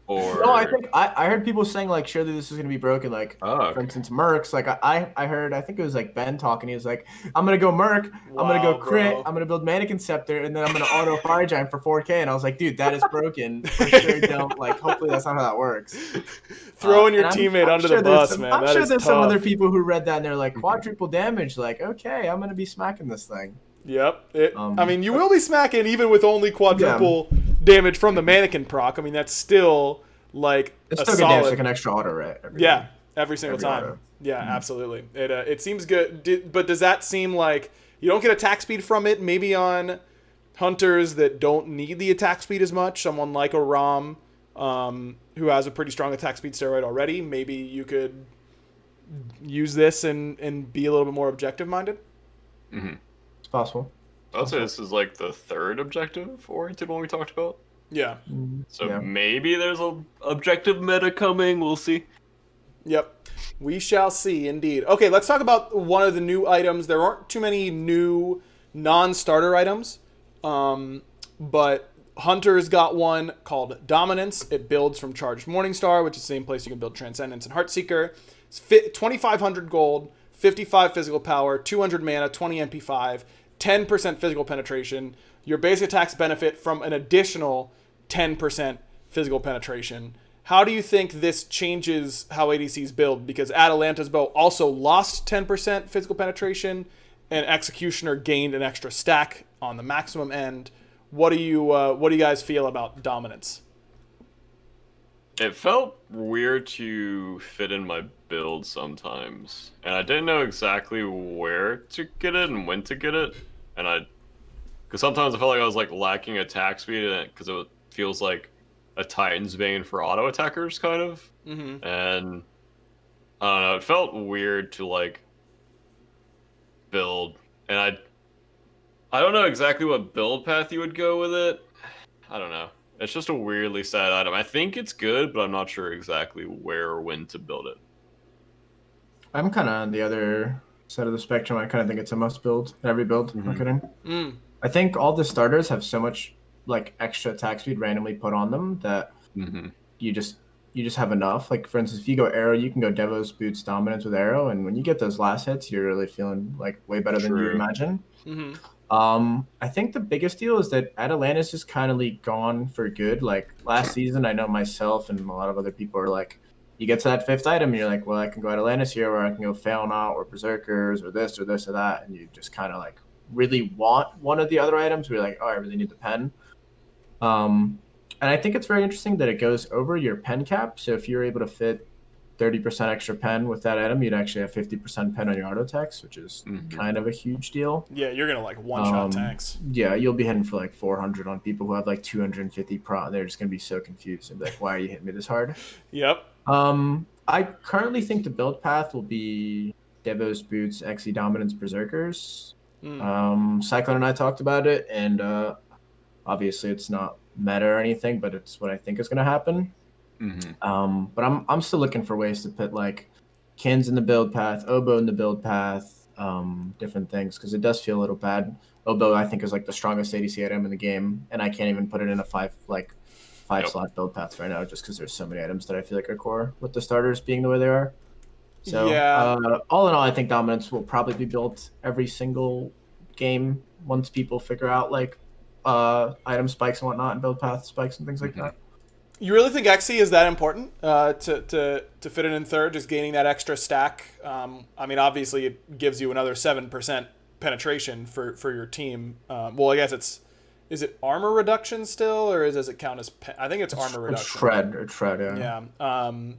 Or... No, I think I heard people saying like surely this is gonna be broken. Like for instance, Mercs. Like I heard, I think it was like Ben talking. He was like, I'm gonna go Merc, I'm gonna go crit, I'm gonna build Manikin Scepter, and then I'm gonna auto Fire Giant for 4K. And I was like, dude, that is broken. For sure, don't like. Hopefully that's not how that works. Throwing your teammate under the bus, man. I'm that sure is there's tough. some other people who read that and they're like quadruple damage. Like, okay, I'm gonna be smacking this thing. Yep. I mean, you will be smacking even with only quadruple damage from the Manikin proc. I mean, that's still like it's a still solid... good damage, like an extra auto, right? Every single time. Auto. Yeah, absolutely. It seems good. But does that seem like you don't get attack speed from it? Maybe on hunters that don't need the attack speed as much, someone like a Rom, who has a pretty strong attack speed steroid already, maybe you could use this and be a little bit more objective minded. It's possible. I'd say this is like the third objective oriented one we talked about. Yeah. So maybe there's a objective meta coming. We'll see. Yep. We shall see, indeed. Okay, let's talk about one of the new items. There aren't too many new non-starter items, but Hunter's got one called Dominance. It builds from Charged Morningstar, which is the same place you can build Transcendence and Heartseeker. It's 2,500 gold, 55 physical power, 200 mana, 20 MP5, 10% physical penetration. Your basic attacks benefit from an additional 10% physical penetration. How do you think this changes how ADCs build? Because Atalanta's bow also lost 10% physical penetration, and Executioner gained an extra stack on the maximum end. What do you guys feel about Dominance? It felt weird to fit in my build sometimes, and I didn't know exactly where to get it and when to get it, because sometimes I felt like I was like lacking attack speed in it because it feels like a Titan's Bane for auto attackers kind of, and I don't know, it felt weird to like build, and I don't know exactly what build path you would go with it. I don't know. It's just a weirdly sad item. I think it's good, but I'm not sure exactly where or when to build it. I'm kind of on the other side of the spectrum. I kind of think it's a must build in every build. I'm kidding. I think all the starters have so much like extra attack speed randomly put on them that you just have enough. Like for instance, if you go Arrow, you can go Devos, Boots, Dominance with Arrow, and when you get those last hits, you're really feeling like way better than you imagine. I think the biggest deal is that Atalanta's is kind of gone for good. Like last season, I know myself and a lot of other people are like, you get to that 5th item, and you're like, well, I can go Atalanta's here, or I can go Failnaught, or Berserkers, or this, or this, or that, and you just kind of like really want one of the other items. We're like, oh, I really need the pen. And I think it's very interesting that it goes over your pen cap. So if you're able to fit 30% extra pen with that item, you'd actually have 50% pen on your auto attacks, which is kind of a huge deal. Yeah, you're gonna like one-shot tanks. Yeah, you'll be hitting for like 400 on people who have like 250 pro. They're just gonna be so confused and be like, "Why are you hitting me this hard?" Yep. I currently think the build path will be Devos, Boots, Xe Dominance, Berserkers. Cyclone and I talked about it, and obviously it's not meta or anything, but it's what I think is going to happen. But I'm still looking for ways to put like Kins in the build path, Oboe in the build path, different things, because it does feel a little bad. Oboe I think is like the strongest ADC item in the game, and I can't even put it in a five slot build path right now just because there's so many items that I feel like are core with the starters being the way they are. So Yeah. All in all, I think dominance will probably be built every single game once people figure out like item spikes and whatnot and build path spikes and things like that. You really think Xe is that important to fit it in third, just gaining that extra stack? I mean, obviously it gives you another 7% penetration for your team. Well, I guess is it armor reduction still, or does it count as? I think it's armor reduction. It's shred, yeah. Yeah.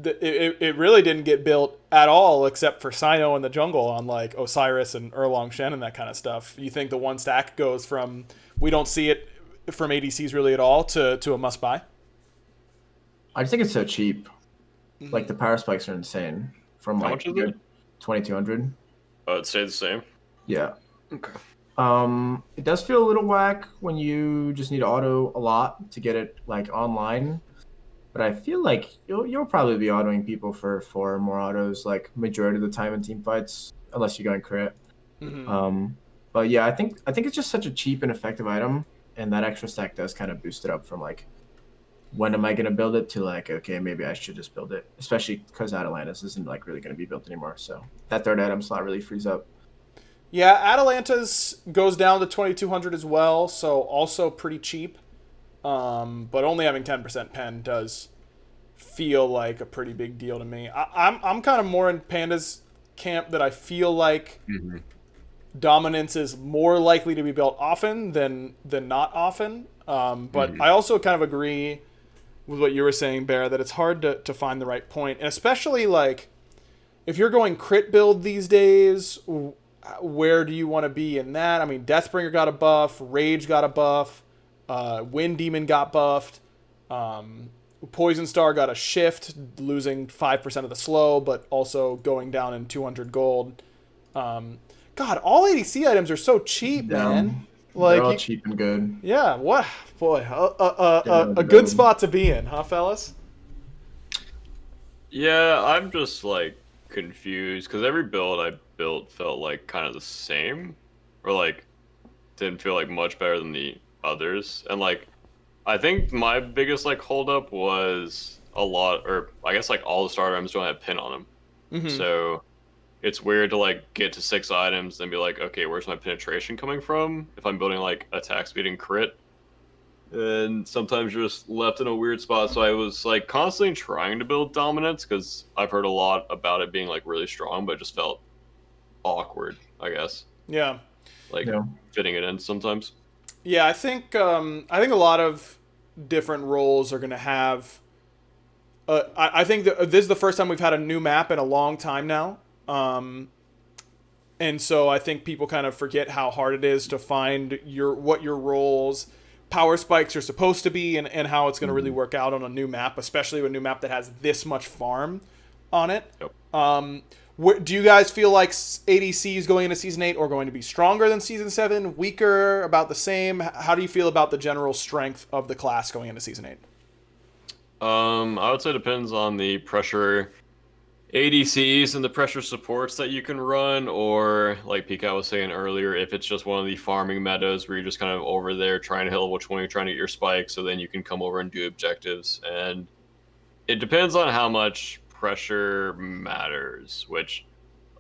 It really didn't get built at all except for Sino in the jungle on like Osiris and Erlong Shen and that kind of stuff. You think the one stack goes from we don't see it from ADCs really at all to a must buy? I just think it's so cheap. Like the power spikes are insane. From How like much is it? 2,200. Oh, it stayed the same. Yeah. Okay. It does feel a little whack when you just need auto a lot to get it like online. But I feel like you'll probably be autoing people for 4 or more autos like majority of the time in team fights, unless you're going crit. But yeah, I think it's just such a cheap and effective item, and that extra stack does kind of boost it up from like when am I gonna build it to like okay, maybe I should just build it, especially because Atalantis isn't like really gonna be built anymore. So that third item slot really frees up. Yeah, Atalanta's goes down to 2,200 as well, so also pretty cheap. But only having 10% pen does feel like a pretty big deal to me. I'm kind of more in Panda's camp that I feel like dominance is more likely to be built often than not often. But I also kind of agree with what you were saying, Bear, that it's hard to find the right point. And especially like if you're going crit build these days, where do you want to be in that? I mean, Deathbringer got a buff, Rage got a buff, Wind Demon got buffed, Poison Star got a shift, losing 5% of the slow, but also going down in 200 gold. God, all ADC items are so cheap, man. Like, they're all cheap and good. Yeah, what? Boy, a good spot to be in, huh, fellas? Yeah, I'm just like confused because every build I built felt like kind of the same, or like didn't feel like much better than the others. And like I think my biggest like holdup was a lot, or I guess like all the starter items don't have pin on them. So it's weird to like get to 6 items and be like, okay, where's my penetration coming from if I'm building like attack speed and crit? And sometimes you're just left in a weird spot. So I was like constantly trying to build dominance because I've heard a lot about it being like really strong, but it just felt awkward, I guess. Yeah. Like fitting it in sometimes. Yeah, I think a lot of different roles are going to have. I think that this is the first time we've had a new map in a long time now, and so I think people kind of forget how hard it is to find what your roles, power spikes are supposed to be, and how it's going to really work out on a new map, especially a new map that has this much farm on it. Yep. Do you guys feel like ADCs going into Season 8 are going to be stronger than Season 7, weaker, about the same? How do you feel about the general strength of the class going into Season 8? I would say it depends on the pressure ADCs and the pressure supports that you can run, or like PCat was saying earlier, if it's just one of the farming metas where you're just kind of over there trying to hit level 20, trying to get your spikes, so then you can come over and do objectives. And it depends on how much pressure matters, which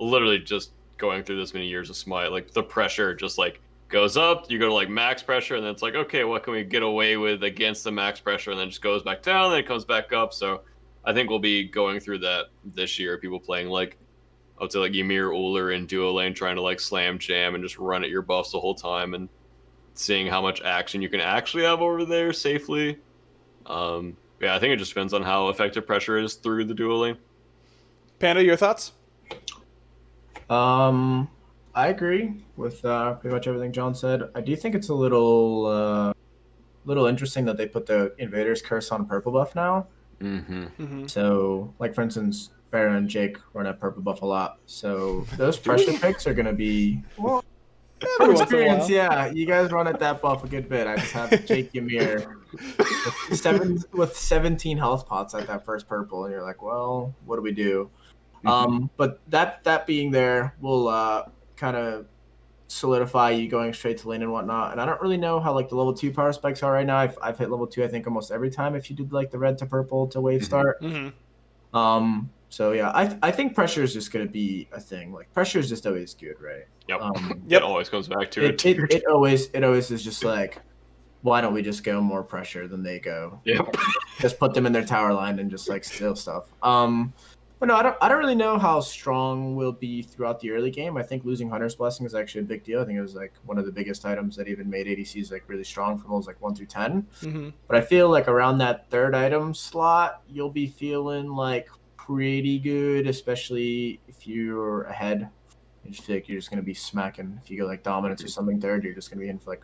literally just going through this many years of Smite, like the pressure just like goes up, you go to like max pressure, and then it's like, okay, what can we get away with against the max pressure, and then it just goes back down, then it comes back up. So I think we'll be going through that this year, people playing like, I would say like Ymir, Uller, and duo lane, trying to like slam jam and just run at your buffs the whole time. And seeing how much action you can actually have over there safely. Yeah, I think it just depends on how effective pressure is through the dueling. Panda, your thoughts? I agree with pretty much everything John said. I do think it's a little interesting that they put the Invader's Curse on purple buff now. So, like for instance, Barra and Jake run a purple buff a lot. So those pressure picks are going to be from experience. Yeah, you guys run at that buff a good bit. I just have Jake Ymir with 17 health pots at that first purple, and you're like, well, what do we do? But that being there will kind of solidify you going straight to lane and whatnot. And I don't really know how like the level 2 power spikes are right now. I've hit level 2 I think almost every time if you did like the red to purple to wave start. So yeah, I think pressure is just gonna be a thing. Like pressure is just always good, right? Yep. It always comes back to it. It always is just like, why don't we just go more pressure than they go? Yep. Just put them in their tower line and just like steal stuff. But no, I don't really know how strong we'll be throughout the early game. I think losing Hunter's Blessing is actually a big deal. I think it was like one of the biggest items that even made ADCs like really strong from those like 1 through 10. But I feel like around that third item slot, you'll be feeling like pretty good, especially if you're ahead. I just feel like you're just gonna be smacking. If you go like dominance or something third, you're just gonna be in for like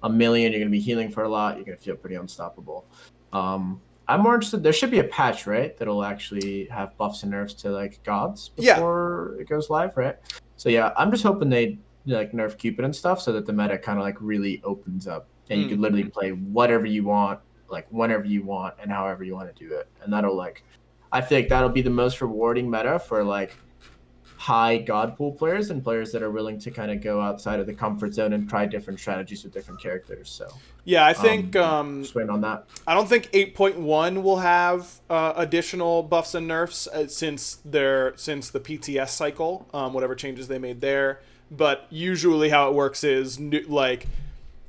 a million. You're gonna be healing for a lot. You're gonna feel pretty unstoppable. I'm more interested. There should be a patch, right, that'll actually have buffs and nerfs to like gods before it goes live, right? So yeah, I'm just hoping they like nerf Cupid and stuff so that the meta kind of like really opens up and you could literally play whatever you want, like whenever you want and however you want to do it. And that'll like, I feel like that'll be the most rewarding meta for like high god pool players and players that are willing to kind of go outside of the comfort zone and try different strategies with different characters. So yeah, I think just waiting on that. I don't think 8.1 will have additional buffs and nerfs since the PTS cycle, whatever changes they made there. But usually how it works is like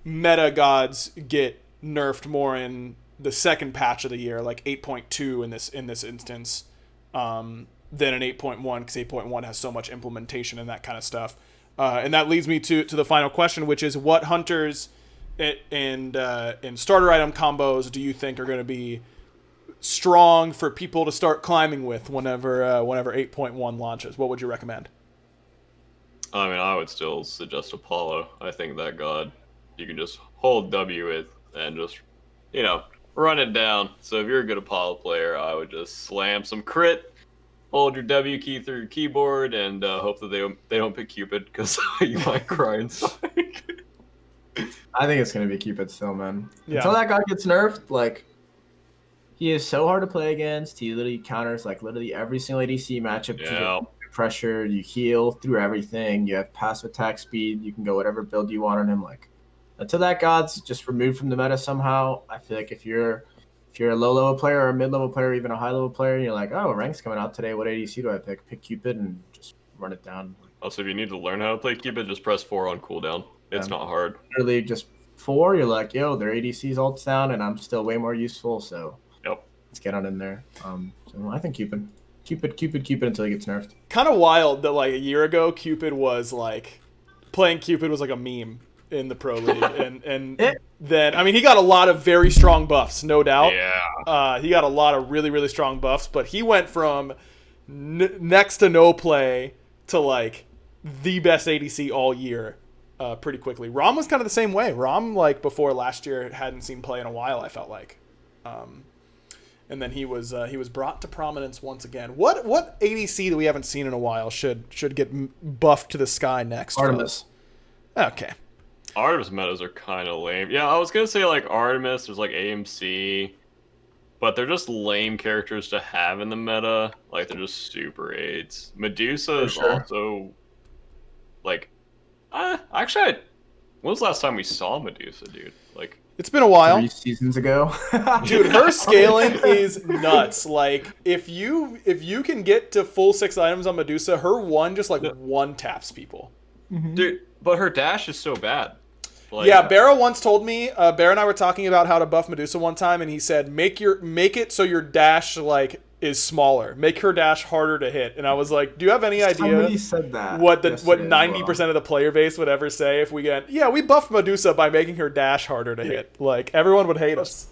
meta gods get nerfed more in the second patch of the year, like 8.2 in this instance. Than an 8.1 because 8.1 has so much implementation and that kind of stuff. And that leads me to the final question, which is what hunters and starter item combos do you think are going to be strong for people to start climbing with whenever 8.1 launches? What would you recommend? I mean, I would still suggest Apollo. I think that god you can just hold W with and just, run it down. So if you're a good Apollo player, I would just slam some crit, hold your W key through your keyboard, and hope that they don't pick Cupid because you might cry inside. I think it's gonna be Cupid still, man. Yeah. Until that guy gets nerfed, like he is so hard to play against. He literally counters like literally every single ADC matchup. Yeah. Pressure, you heal through everything. You have passive attack speed. You can go whatever build you want on him. Like until that god's just removed from the meta somehow, I feel like if you're a low-level player or a mid-level player or even a high-level player, and you're like, oh, rank's coming out today. What ADC do I pick? Pick Cupid and just run it down. Also, if you need to learn how to play Cupid, just press 4 on cooldown. It's not hard. Literally just 4, you're like, yo, their ADC's ult's down, and I'm still way more useful, so let's get on in there. So I think Cupid until he gets nerfed. Kind of wild that like a year ago, Cupid was like, playing Cupid was like a meme in the pro league, and then I mean he got a lot of very strong buffs, no doubt. Yeah. He got a lot of really really strong buffs, but he went from next to no play to like the best ADC all year pretty quickly. Rom was kind of the same way. Rom like before last year hadn't seen play in a while, I felt like. And then he was brought to prominence once again. What ADC that we haven't seen in a while should get buffed to the sky next? Artemis. Okay. Artemis metas are kind of lame. Yeah, I was gonna say like Artemis, there's like AMC, but they're just lame characters to have in the meta. Like they're just super aids. Medusa is also like, actually, when was the last time we saw Medusa, dude? Like it's been a while. 3 seasons ago. Dude, her scaling is nuts. Like if you can get to full 6 items on Medusa, her one just like one taps people. Dude, but her dash is so bad. Like, yeah, Barra once told me, Barra and I were talking about how to buff Medusa one time, and he said, make it so your dash like is smaller. Make her dash harder to hit. And I was like, do you have any idea Somebody said that what yesterday as 90% of the player base would ever say if we get, yeah, we buffed Medusa by making her dash harder to hit. Like, everyone would hate us.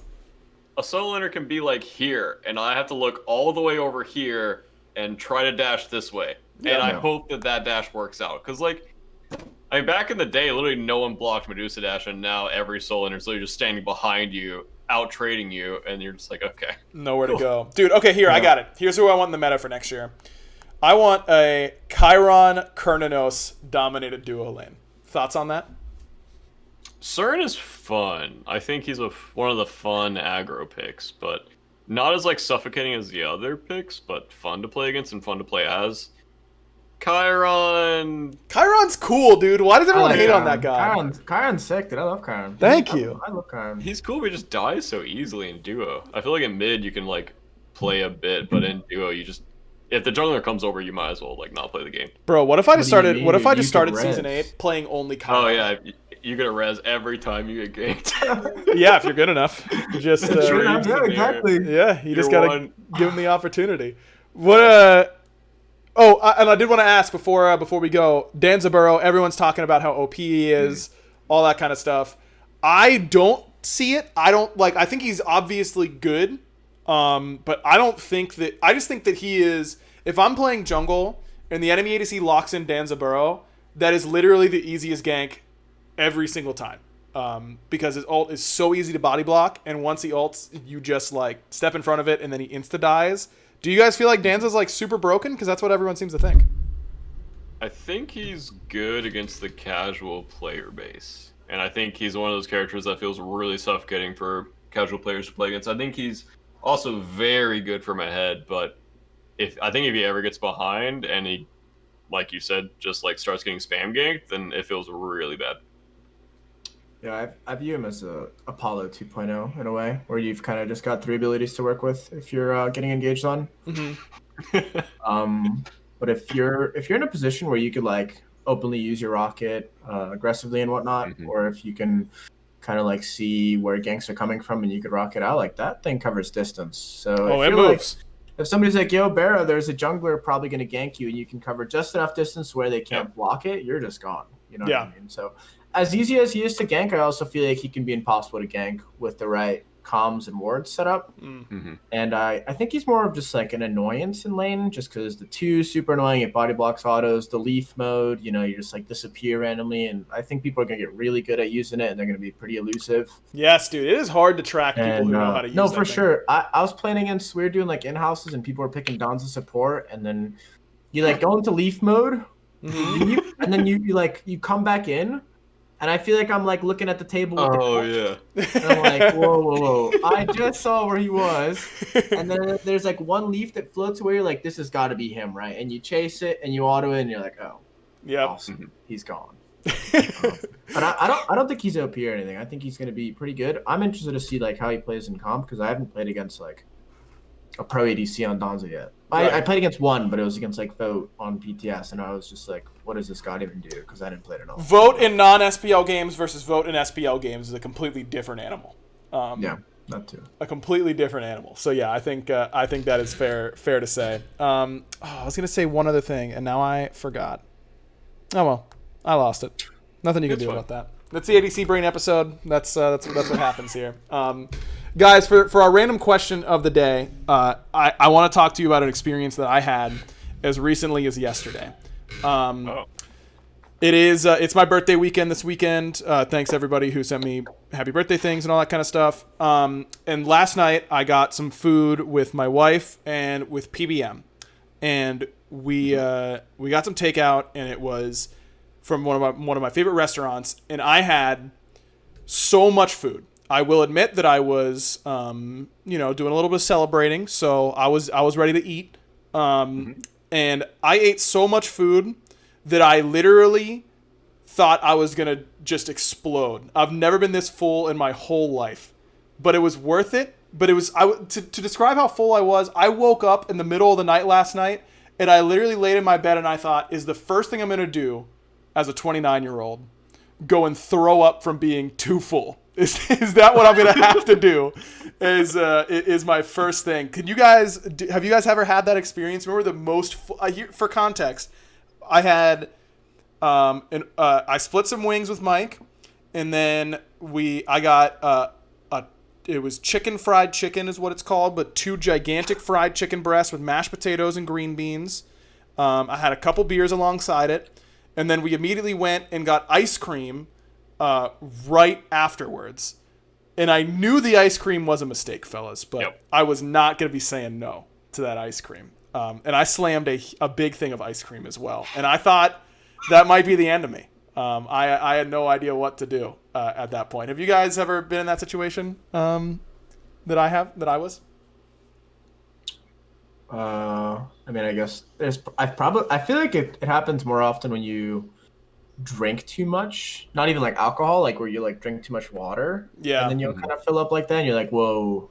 A solo laner can be like here, and I have to look all the way over here and try to dash this way. And I hope that dash works out. Because, like, I mean, back in the day, literally no one blocked Medusa dash, and now every solo laner is literally just standing behind you, out trading you, and you're just like, okay. Nowhere to go. Dude, okay, here, I got it. Here's who I want in the meta for next year. I want a Chiron Kernanos dominated duo lane. Thoughts on that? CERN is fun. I think he's one of the fun aggro picks, but not as like suffocating as the other picks, but fun to play against and fun to play as. Chiron's cool, dude. Why does everyone hate on that guy? Chiron's sick, dude. I love Chiron. Thank you. I love Chiron. He's cool, but he just dies so easily in duo. I feel like in mid you can like play a bit, but in duo you just, if the jungler comes over, you might as well like not play the game. Bro, what if I just started? What if I just started season 8 playing only Chiron? Oh yeah, you get a res every time you get ganked. Yeah, if you're good enough, just yeah, exactly. Yeah, you just gotta give him the opportunity. What? And I did want to ask before we go, Danzaburo, everyone's talking about how OP he is, all that kind of stuff. I don't see it. I think he's obviously good, but I don't think that. I just think that he is. If I'm playing jungle and the enemy ADC locks in Danzaburo, that is literally the easiest gank every single time. Because his ult is so easy to body block, and once he ults, you just like step in front of it and then he insta dies. Do you guys feel like Danza's like super broken? Because that's what everyone seems to think. I think he's good against the casual player base. And I think he's one of those characters that feels really suffocating for casual players to play against. I think he's also very good from ahead, but if he ever gets behind and he, like you said, just like starts getting spam ganked, then it feels really bad. Yeah, I view him as a Apollo 2.0 in a way, where you've kind of just got 3 abilities to work with if you're getting engaged on. Mm-hmm. But if you're in a position where you could like openly use your rocket aggressively and whatnot, or if you can kind of like see where ganks are coming from and you could rocket out, like that thing covers distance. So it moves. If somebody's like, yo, Barra, there's a jungler probably going to gank you, and you can cover just enough distance where they can't block it, you're just gone. You know what I mean? So as easy as he is to gank, I also feel like he can be impossible to gank with the right comms and wards set up. And I think he's more of just like an annoyance in lane, just because the 2 super annoying, it body blocks autos, the leaf mode, you just like disappear randomly, and I think people are going to get really good at using it, and they're going to be pretty elusive. Yes, dude, it is hard to track people who know how to use it. No, for sure. I was playing against, we were doing like in-houses, and people were picking Danza support, and then you like go into leaf mode, and then you come back in, and I feel like I'm like looking at the table. Yeah. And I'm like, whoa. I just saw where he was. And then there's like one leaf that floats away. You're like, this has got to be him, right? And you chase it and you auto it and you're like, oh, yeah, awesome. He's gone. But I don't think he's OP or anything. I think he's going to be pretty good. I'm interested to see like how he plays in comp, because I haven't played against like a pro ADC on Danza yet. I played against one, but it was against like Vote on PTS, and I was just like, what does this god even do? Because I didn't play it enough. Vote in non-SPL games versus Vote in SPL games is a completely different animal. Yeah, that too. A completely different animal. So yeah, I think that is fair to say. I was gonna say one other thing, and now I forgot. Oh well, I lost it. Nothing you can do about that. That's the ADC Brain episode. That's what happens here. Guys, for our random question of the day, I want to talk to you about an experience that I had as recently as yesterday. It's my birthday weekend this weekend. Thanks everybody who sent me happy birthday things and all that kind of stuff. And last night I got some food with my wife and with PBM, and we got some takeout, and it was from one of my favorite restaurants, and I had so much food. I will admit that I was, doing a little bit of celebrating, so I was ready to eat, and I ate so much food that I literally thought I was gonna just explode. I've never been this full in my whole life, but it was worth it. But it was to describe how full I was. I woke up in the middle of the night last night, and I literally laid in my bed and I thought, is the first thing I'm gonna do as a 29-year-old go and throw up from being too full. Is that what I'm gonna have to do? Is my first thing. Have you guys ever had that experience? Remember the most for context, I had I split some wings with Mike, and then I got it was fried chicken is what it's called, but 2 gigantic fried chicken breasts with mashed potatoes and green beans. I had a couple beers alongside it, and then we immediately went and got ice cream right afterwards. And I knew the ice cream was a mistake, fellas, but I was not going to be saying no to that ice cream. And I slammed a big thing of ice cream as well. And I thought that might be the end of me. I had no idea what to do at that point. Have you guys ever been in that situation that I was? I mean, I guess I feel like it happens more often when you drink too much, not even like alcohol, like where you like drink too much water, and then you'll kind of fill up like that, and you're like, whoa,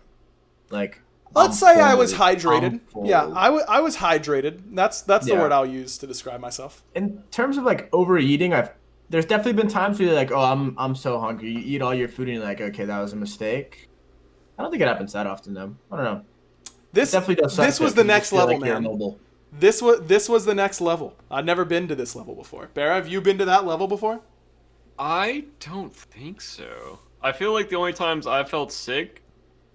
like let's say I was hydrated. I was hydrated. That's the word I'll use to describe myself. In terms of like overeating, there's definitely been times where you're like, oh, I'm so hungry, you eat all your food and you're like, okay, that was a mistake. I don't think it happens that often though. I don't know. This definitely does. This was the next level, like man. This was the next level. I'd never been to this level before. Barra, have you been to that level before? I don't think so. I feel like the only times I felt sick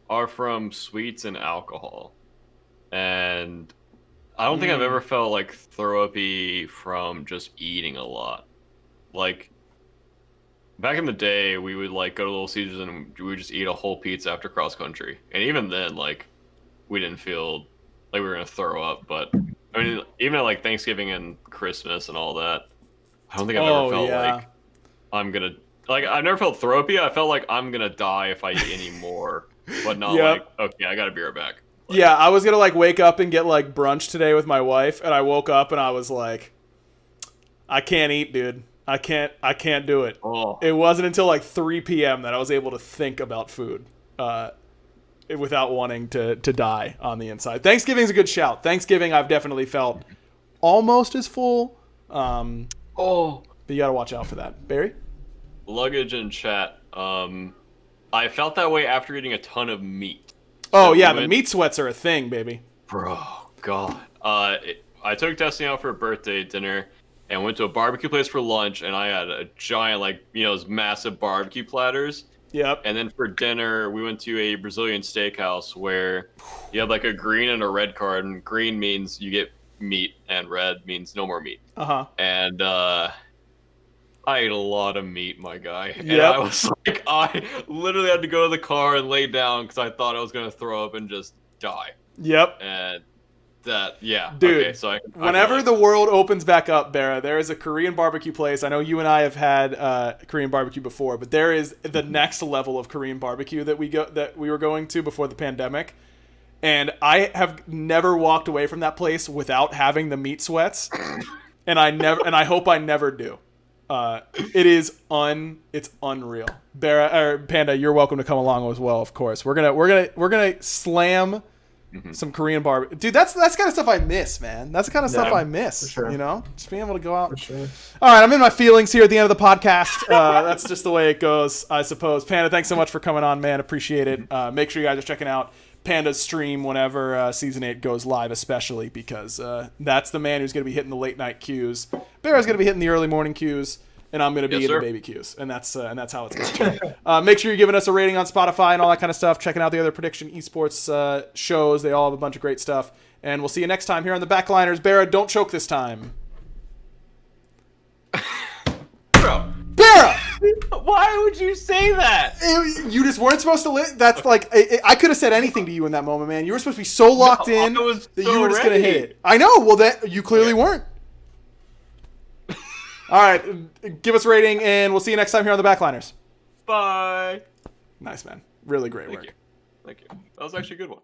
are from sweets and alcohol. And I don't think I've ever felt like throw up-y from just eating a lot. Like, back in the day, we would like go to Little Caesars and we would just eat a whole pizza after cross country. And even then, like, we didn't feel like we were gonna throw up, but I mean, even at like Thanksgiving and Christmas and all that, I don't think I've ever felt like I'm gonna I never felt throw up-y. I felt like I'm gonna die if I eat any more, but not like, okay, I gotta be right back. Like, yeah, I was gonna like wake up and get like brunch today with my wife, and I woke up and I was like, I can't eat, dude. I can't do it. Oh. It wasn't until like 3 p.m. that I was able to think about food. Without wanting to die on the inside. Thanksgiving's a good shout. Thanksgiving, I've definitely felt almost as full. But you got to watch out for that. Barry? Luggage and chat. I felt that way after eating a ton of meat. Oh, yeah, the meat sweats are a thing, baby. Bro, God. I took Destiny out for a birthday dinner and went to a barbecue place for lunch, and I had a giant, like, you know, those massive barbecue platters. Yep. And then for dinner, we went to a Brazilian steakhouse where you have like a green and a red card, and green means you get meat, and red means no more meat. And I ate a lot of meat, my guy. And I was like, I literally had to go to the car and lay down because I thought I was going to throw up and just die. Yep. And that, yeah. Dude, okay, so whenever the world opens back up, Barra, there is a Korean barbecue place. I know you and I have had Korean barbecue before, but there is the next level of Korean barbecue that we were going to before the pandemic. And I have never walked away from that place without having the meat sweats. And I hope I never do. It's unreal. Panda, you're welcome to come along as well, of course. We're gonna slam some Korean barbecue. Dude, that's the kind of stuff I miss, man. That's the kind of stuff I miss. For sure. You know? Just being able to go out. For sure. All right, I'm in my feelings here at the end of the podcast. That's just the way it goes, I suppose. Panda, thanks so much for coming on, man. Appreciate it. Make sure you guys are checking out Panda's stream whenever Season 8 goes live, especially because that's the man who's going to be hitting the late night queues. Bear's going to be hitting the early morning queues. And I'm going to be in the baby queues. And that's how it's going to be. Make sure you're giving us a rating on Spotify and all that kind of stuff. Checking out the other Prediction Esports shows. They all have a bunch of great stuff. And we'll see you next time here on the Backliners. Barra, don't choke this time. Bro. Barra! Why would you say that? You just weren't supposed to that's like, I could have said anything to you in that moment, man. You were supposed to be so locked in that you were just going to hit it. I know. Well, you clearly weren't. All right, give us a rating, and we'll see you next time here on the Backliners. Bye. Nice, man. Really great work. Thank you. That was actually a good one.